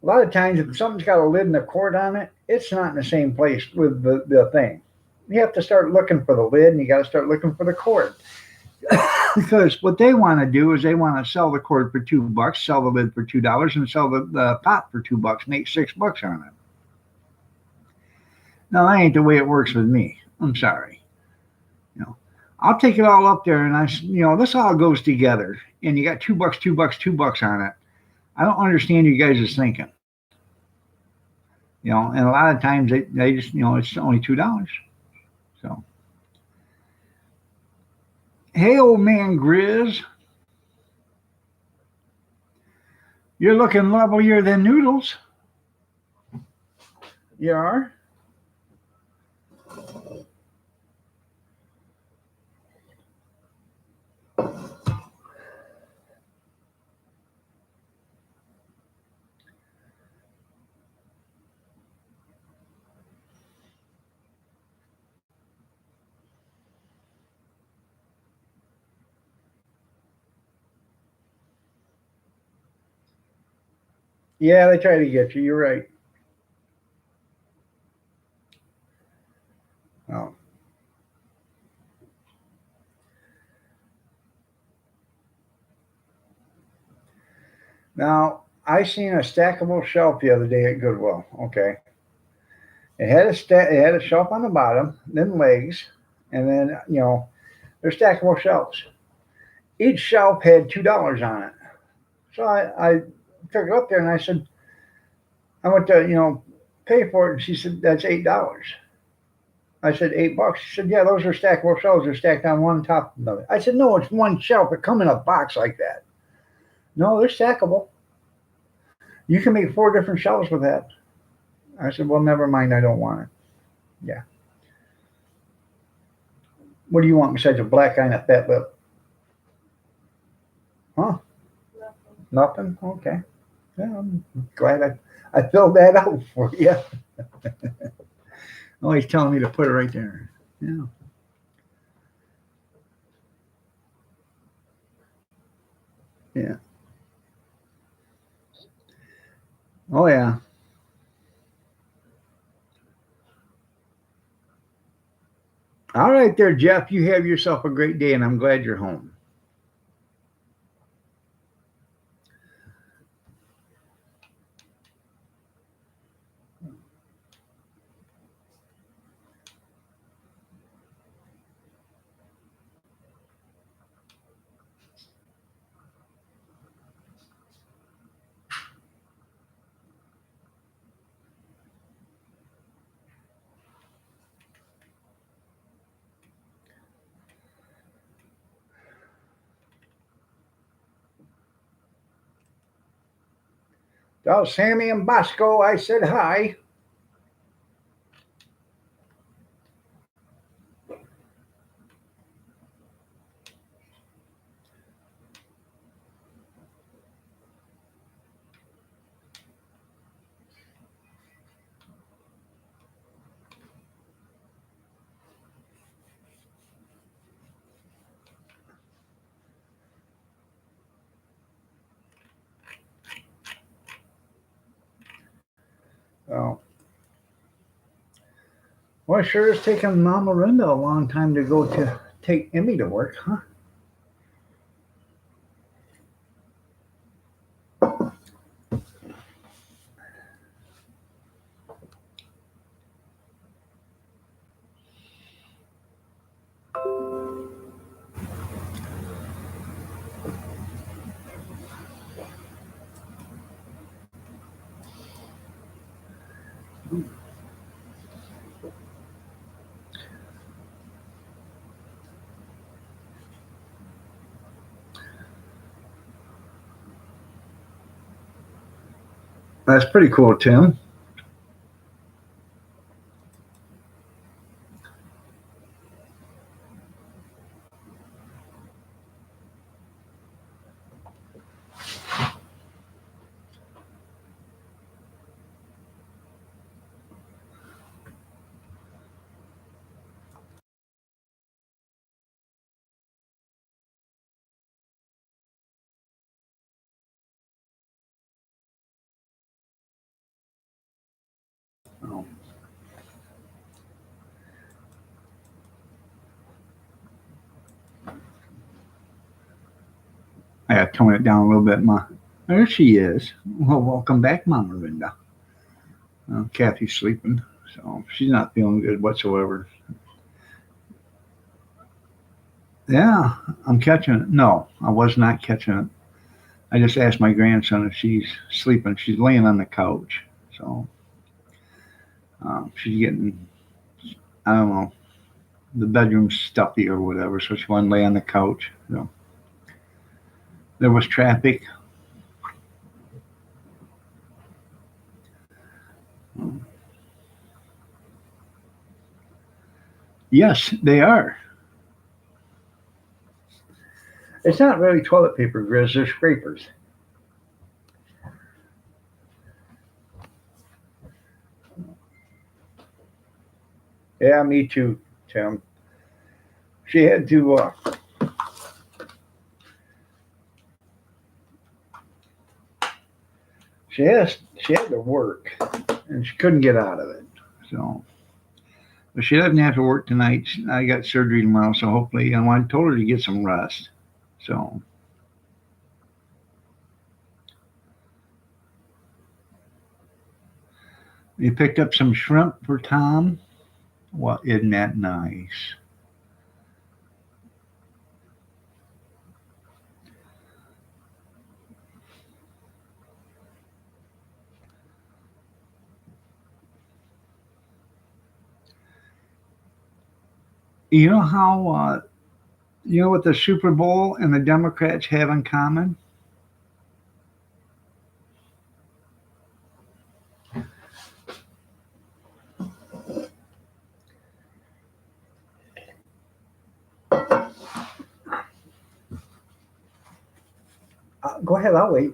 A lot of times, if something's got a lid and a cord on it, it's not in the same place with the thing. You have to start looking for the lid, and you got to start looking for the cord. Because what they want to do is they want to sell the cord for $2, sell the lid for $2, and sell the pot for $2, make $6 on it. No, that ain't the way it works with me. I'm sorry. You know, I'll take it all up there, and this all goes together, and you got $2, $2 on it. I don't understand you guys' thinking. And a lot of times they just, it's only $2. So, hey, old man Grizz, you're looking lovelier than Noodles. You are? Yeah, they try to get you. You're right. Oh. Now, I seen a stackable shelf the other day at Goodwill. Okay. It had a shelf on the bottom, then legs, and then they're stackable shelves. Each shelf had $2 on it. So I took it up there and I said, I went to pay for it, and she said that's $8. I said $8. She said, yeah, those are stackable shelves. They're stacked on one top of another. I said, no, it's one shelf. It come in a box like that. No, they're stackable. You can make 4 different shelves with that. I said, well, never mind. I don't want it. Yeah. What do you want besides a black eye and a fat lip? Huh? Nothing? Okay. Yeah, I'm glad I filled that out for you. Oh, he's telling me to put it right there. Yeah. Yeah. Oh, yeah. All right there, Jeff. You have yourself a great day, and I'm glad you're home. Oh, Sammy and Bosco, I said hi. Oh. Well, it sure is taking Mama Linda a long time to go to take Emmy to work, huh? That's pretty cool, Tim. Oh. I got to tone it down a little bit, Ma. There she is. Well, welcome back, Mama Linda. Kathy's sleeping, so she's not feeling good whatsoever. Yeah, I'm catching it. No, I was not catching it. I just asked my grandson if she's sleeping. She's laying on the couch, so she's getting, I don't know, the bedroom's stuffy or whatever, so she wanted to lay on the couch. So there was traffic. Yes, they are. It's not really toilet paper, Grizz. They're scrapers. Yeah, me too, Tim. She had to. She had to work, and she couldn't get out of it. So, but she doesn't have to work tonight. I got surgery tomorrow, so hopefully, I told her to get some rest. So, you picked up some shrimp for Tom. Well, isn't that nice? You know how you know what the Super Bowl and the Democrats have in common? Go ahead, I'll wait.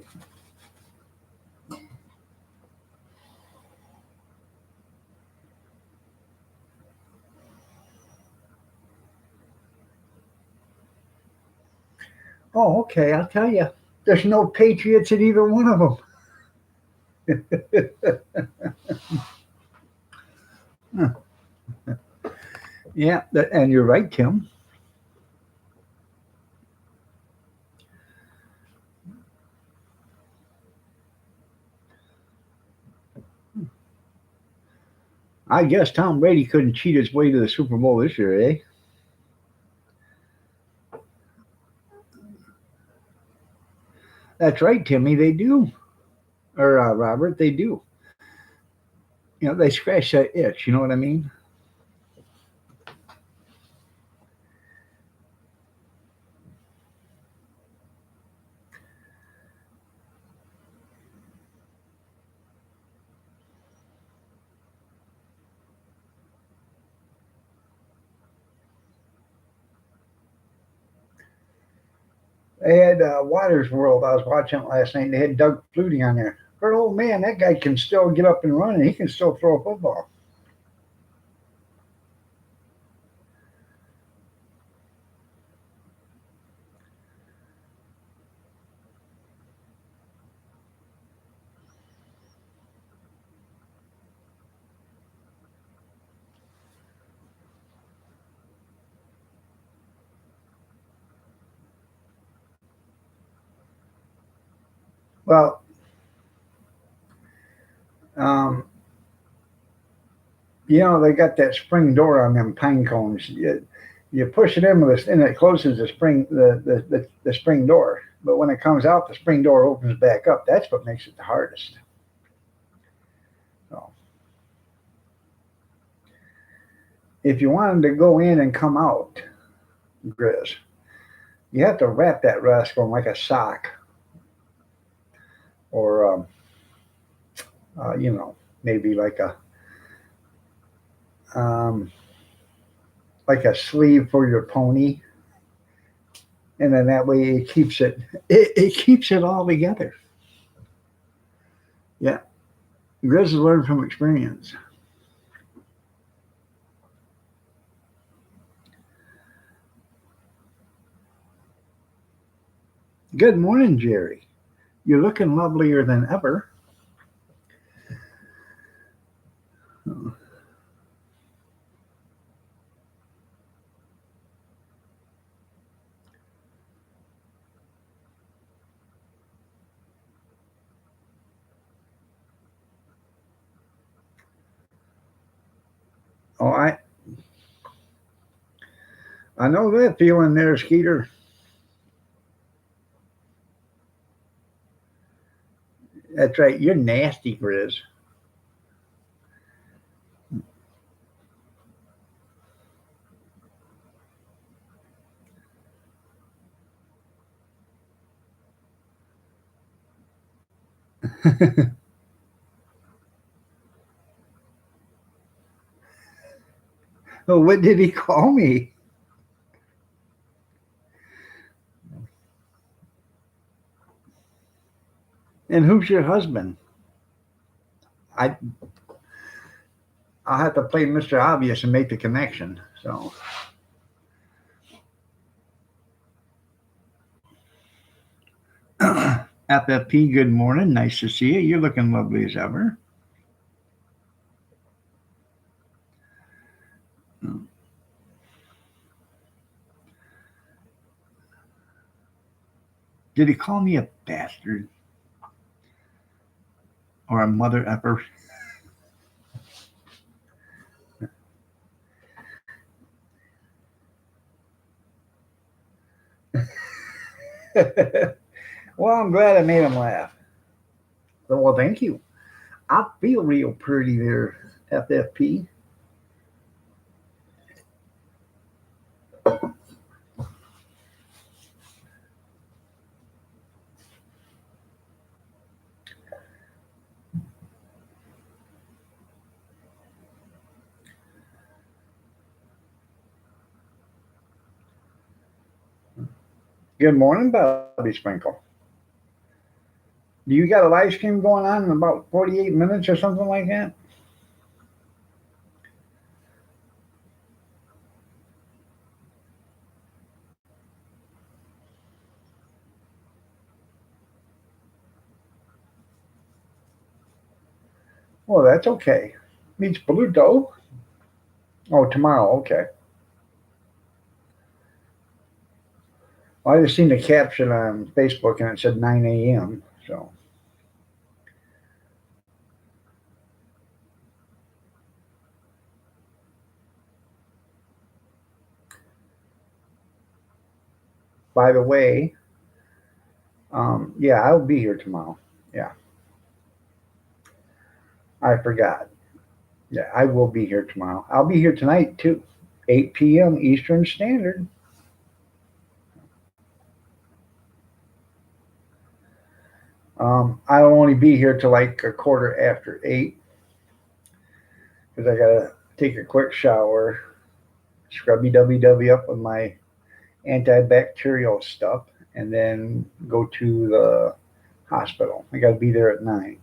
Oh, okay. I'll tell you. There's no Patriots in either one of them. Yeah, and you're right, Tim. I guess Tom Brady couldn't cheat his way to the Super Bowl this year, eh? That's right, Timmy. They do, or Robert, they do. You know, they scratch that itch. You know what I mean? They had Waters World. I was watching it last night. They had Doug Flutie on there. For an old man, that guy can still get up and run, and he can still throw a football. Well, um, you know, they got that spring door on them pine cones. You push it in with this, and it closes the spring door. But when it comes out, the spring door opens back up. That's what makes it the hardest. So if you wanted to go in and come out, Grizz, you have to wrap that rascal in like a sock, or you know, maybe um, like a sleeve for your pony, and then that way it keeps it all together. Yeah, Grizz learned from experience. Good morning, Jerry. You're looking lovelier than ever. Oh, I know that feeling there, Skeeter. That's right. You're nasty, Grizz. Oh, what did he call me? And who's your husband? I I'll have to play Mr. Obvious and make the connection. So FFP, good morning. Nice to see you. You're looking lovely as ever. Did he call me a bastard or a mother effer? Well, I'm glad I made him laugh. So, well, thank you. I feel real pretty there, FFP. Good morning, Bobby Sprinkle. Do you got a live stream going on in about 48 minutes or something like that? Well, that's okay. Meets Bluto. Oh, tomorrow. Okay. Well, I just seen the caption on Facebook and it said 9 a.m. So, by the way, yeah, I'll be here tomorrow. Yeah, I forgot. Yeah, I will be here tomorrow. I'll be here tonight too, 8 p.m. Eastern Standard. I'll only be here till like a quarter after 8 because I gotta take a quick shower, scrubby dubby up with my antibacterial stuff, and then go to the hospital. I gotta be there at 9.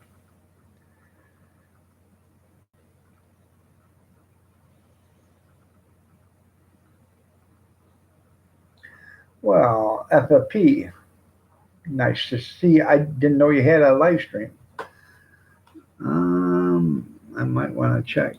Well, FFP, nice to see. I didn't know you had a live stream. I might want to check.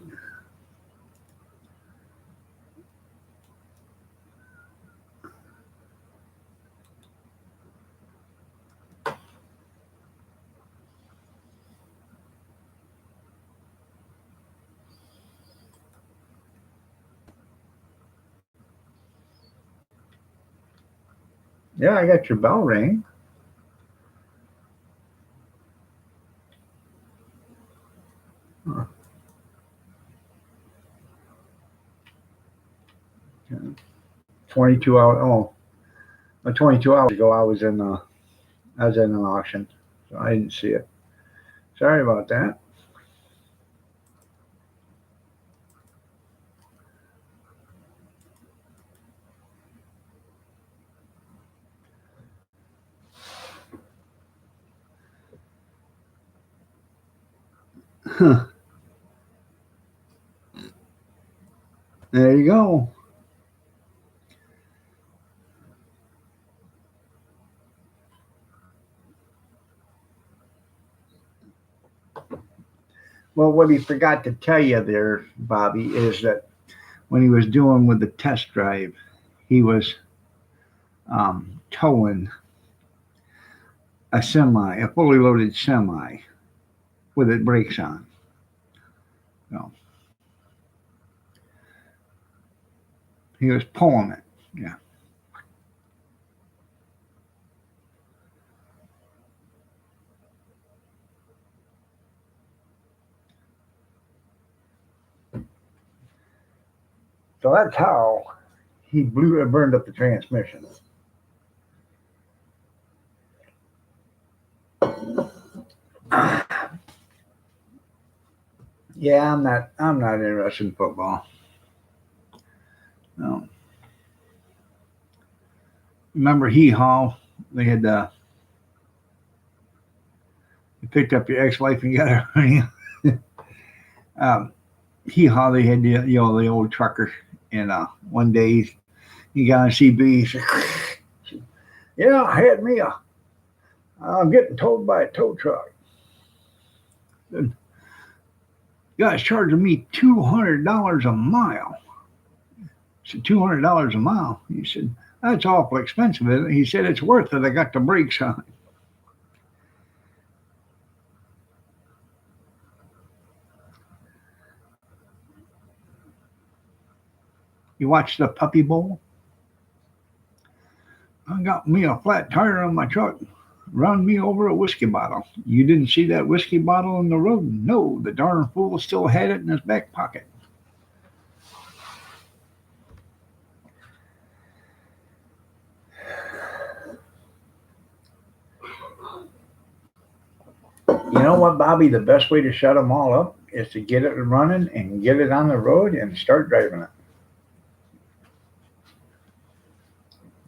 Yeah, I got your bell ring. Huh. Okay. 22 hours. Oh, 22 hours ago, I was in an auction, so I didn't see it. Sorry about that. Huh. There you go. Well, what he forgot to tell you there, Bobby, is that when he was doing with the test drive, he was towing a semi, a fully loaded semi, with its brakes on. So he was pulling it. Yeah. So that's how he burned up the transmission. Yeah, I'm not interested in football. Um, remember Hee Haw? They had you picked up your ex-wife and got her. um, Hee Haw. They had the old trucker, and one day he got on CB. He said, "Yeah, I had me a. I'm getting towed by a tow truck. The guy's charging me $200 a mile." I said, $200 a mile? He said, "That's awful expensive, isn't it?" He said, "It's worth it. I got the brakes on." You watch the Puppy Bowl? I got me a flat tire on my truck. Run me over a whiskey bottle. You didn't see that whiskey bottle in the road? No, the darn fool still had it in his back pocket. You know what, Bobby? The best way to shut them all up is to get it running and get it on the road and start driving it.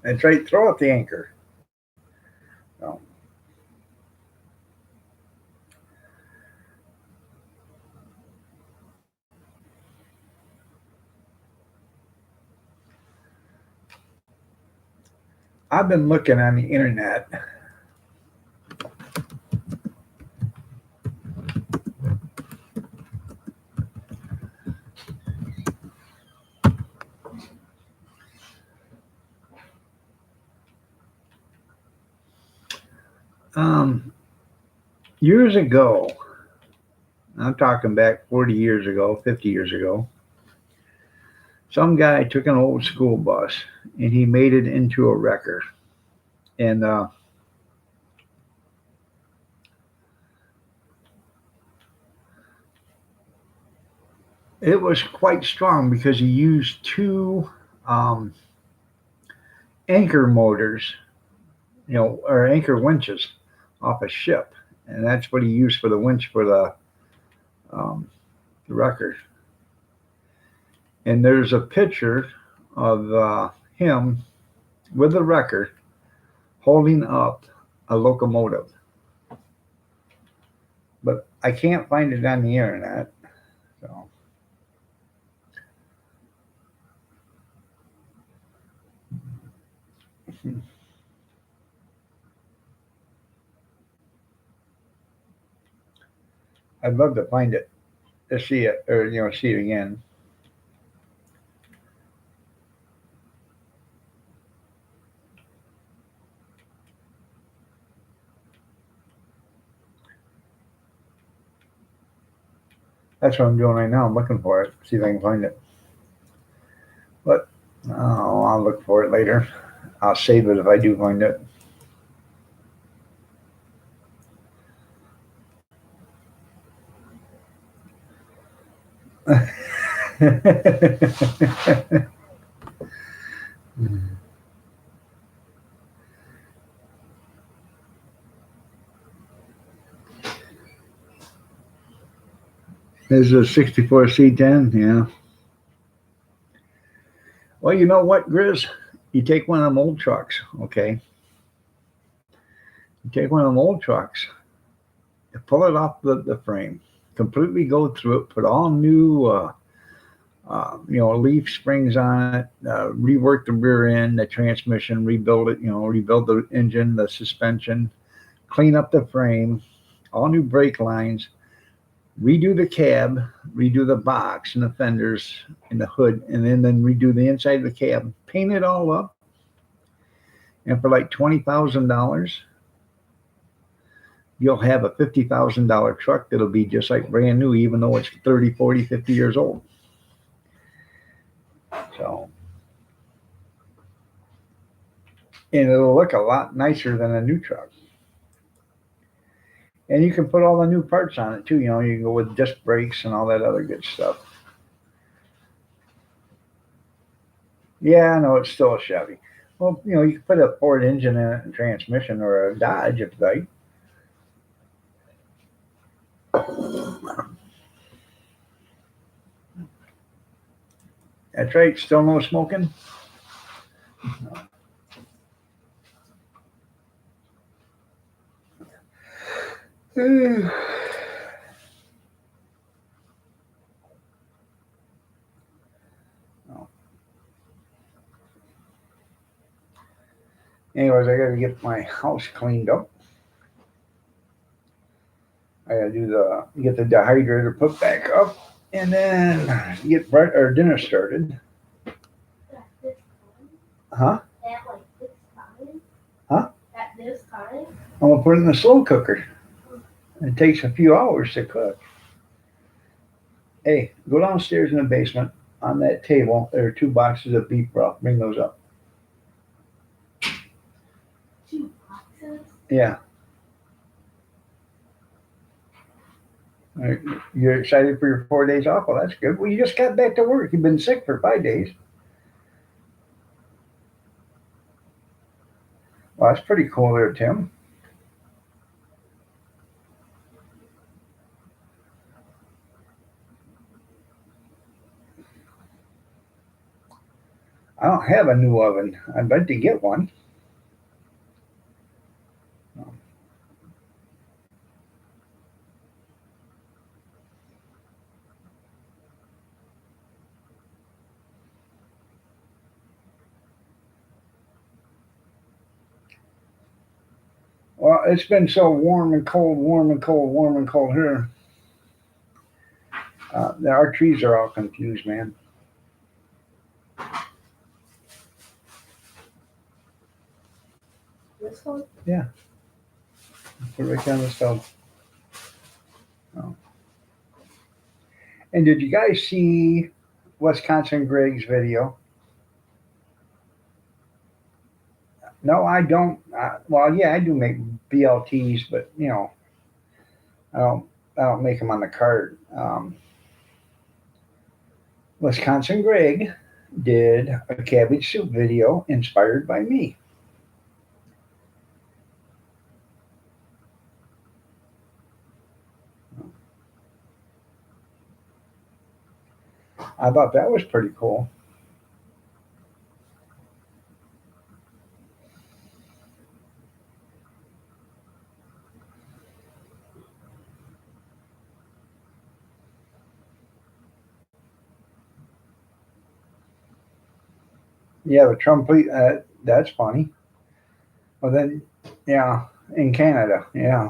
That's right. Throw up the anchor. So, I've been looking on the internet. Um, Years ago, I'm talking back 40 years ago, 50 years ago, some guy took an old school bus and he made it into a wrecker. And it was quite strong because he used two um, anchor motors, or anchor winches off a ship. And that's what he used for the winch for um, the wrecker. And there's a picture of him with the wrecker holding up a locomotive. But I can't find it on the internet. So I'd love to find it to see it, or see it again. That's what I'm doing right now. I'm looking for it. See if I can find it. But I'll look for it later. I'll save it if I do find it. This is a 64 C10. Yeah. Well, you know what, Grizz? You take one of them old trucks, okay? You take one of them old trucks, you pull it off the frame, completely go through it, put all new, leaf springs on it, rework the rear end, the transmission, rebuild it, rebuild the engine, the suspension, clean up the frame, all new brake lines, redo the cab, redo the box and the fenders and the hood, and then redo the inside of the cab, paint it all up. And for like $20,000, you'll have a $50,000 truck that'll be just like brand new, even though it's 30, 40, 50 years old. So, and it'll look a lot nicer than a new truck. And you can put all the new parts on it too. You can go with disc brakes and all that other good stuff. Yeah, I know it's still a Chevy. Well, you can put a Ford engine in it and transmission, or a Dodge if you like. That's right. Still no smoking. Anyways, I gotta get my house cleaned up. I gotta get the dehydrator put back up, and then get dinner started. At this time? Huh? At like this time? Huh? At this time? I'm gonna put it in the slow cooker. It takes a few hours to cook. Hey, go downstairs in the basement. On that table, there are 2 boxes of beef broth. Bring those up. 2 boxes? Yeah. All right. You're excited for your 4 days off? Well, that's good. Well, you just got back to work. You've been sick for 5 days. Well, that's pretty cool there, Tim. I don't have a new oven. I'd like to get one. Well, it's been so warm and cold, warm and cold, warm and cold here. Our trees are all confused, man. This one? Put it right down the stove. Oh. And did you guys see Wisconsin Greg's video? No, I don't. Well, yeah, I do make BLTs, but I don't. I don't make them on the cart. Wisconsin Greg did a cabbage soup video inspired by me. I thought that was pretty cool. Yeah, the Trump. That's funny. Well, then, yeah, in Canada, yeah.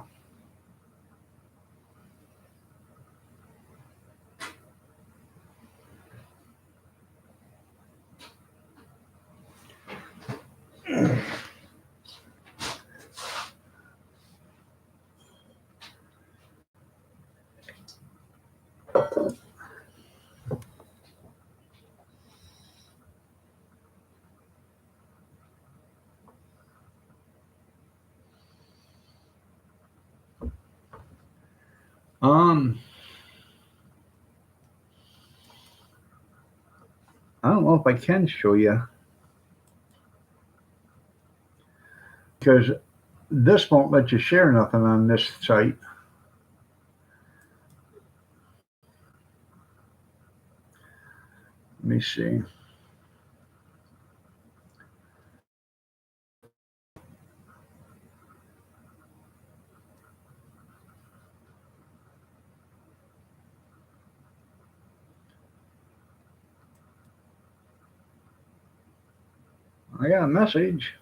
Um, I don't know if I can show you because this won't let you share nothing on this site. Let me see. I got a message.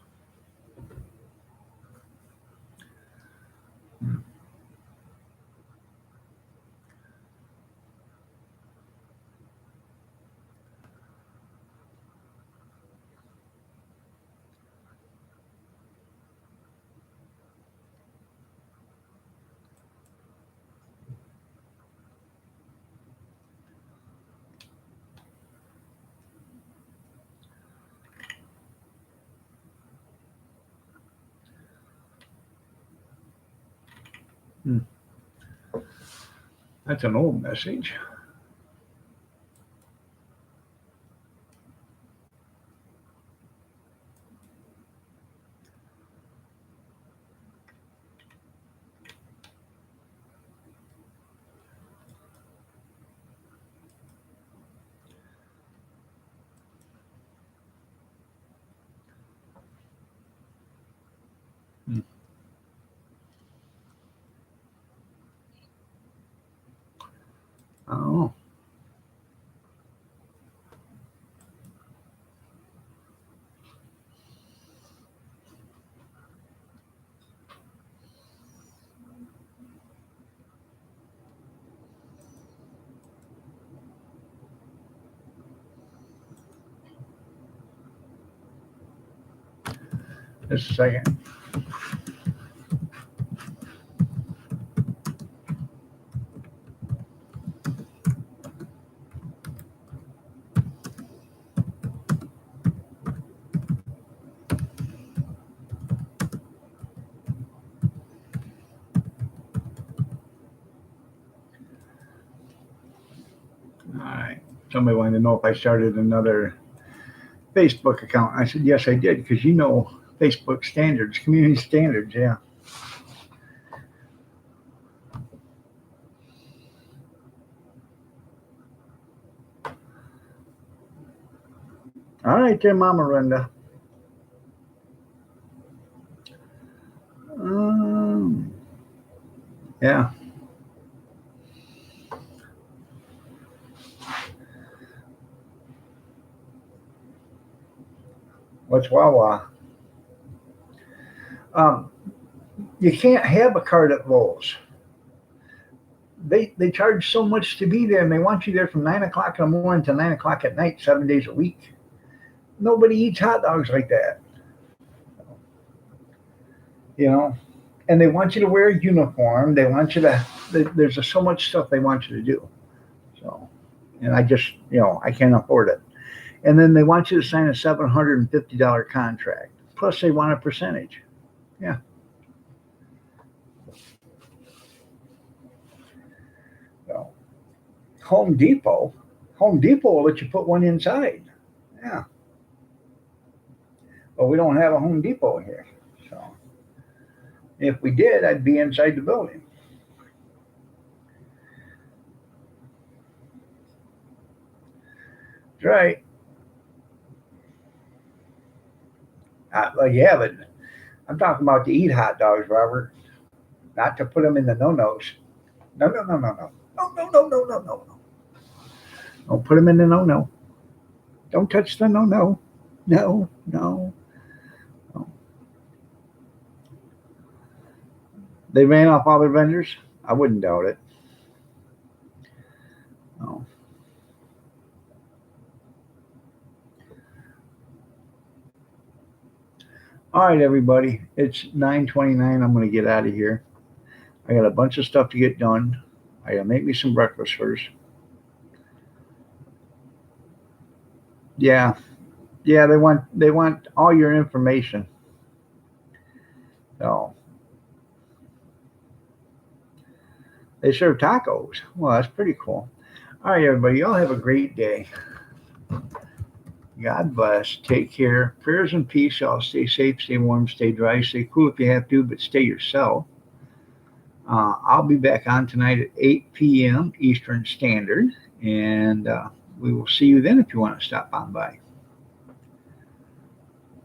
That's an old message. Oh. Just a second. All right. Somebody wanted to know if I started another Facebook account. I said, yes, I did, because Facebook standards, community standards, yeah. All right there, Mama Renda. Yeah. What's Wawa? You can't have a card at Lowe's. They charge so much to be there, and they want you there from 9 o'clock in the morning to 9 o'clock at night, 7 days a week. Nobody eats hot dogs like that, you know. And they want you to wear a uniform. They want you to. There's just so much stuff they want you to do. So, and I just, I can't afford it. And then they want you to sign a $750 contract. Plus, they want a percentage. Yeah. So, Home Depot will let you put one inside. Yeah. But we don't have a Home Depot here. So, if we did, I'd be inside the building. That's right. Well, yeah, but I'm talking about to eat hot dogs, Robert, not to put them in the no-nos. No, no, no, no, no. No, no, no, no, no, no. Don't put them in the no-no. Don't touch the no-no. No, no, no. They ran off all their vendors? I wouldn't doubt it. No. All right, everybody. It's 9:29. I'm going to get out of here. I got a bunch of stuff to get done. I got to make me some breakfast first. Yeah. Yeah, they want all your information. So they serve tacos. Well, that's pretty cool. All right, everybody. Y'all have a great day. God bless. Take care. Prayers and peace. Y'all stay safe, stay warm, stay dry, stay cool if you have to, but stay yourself. I'll be back on tonight at 8 p.m. Eastern Standard, and we will see you then if you want to stop on by.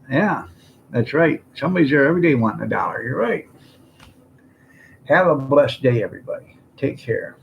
Yeah, that's right. Somebody's there every day wanting $1. You're right. Have a blessed day, everybody. Take care.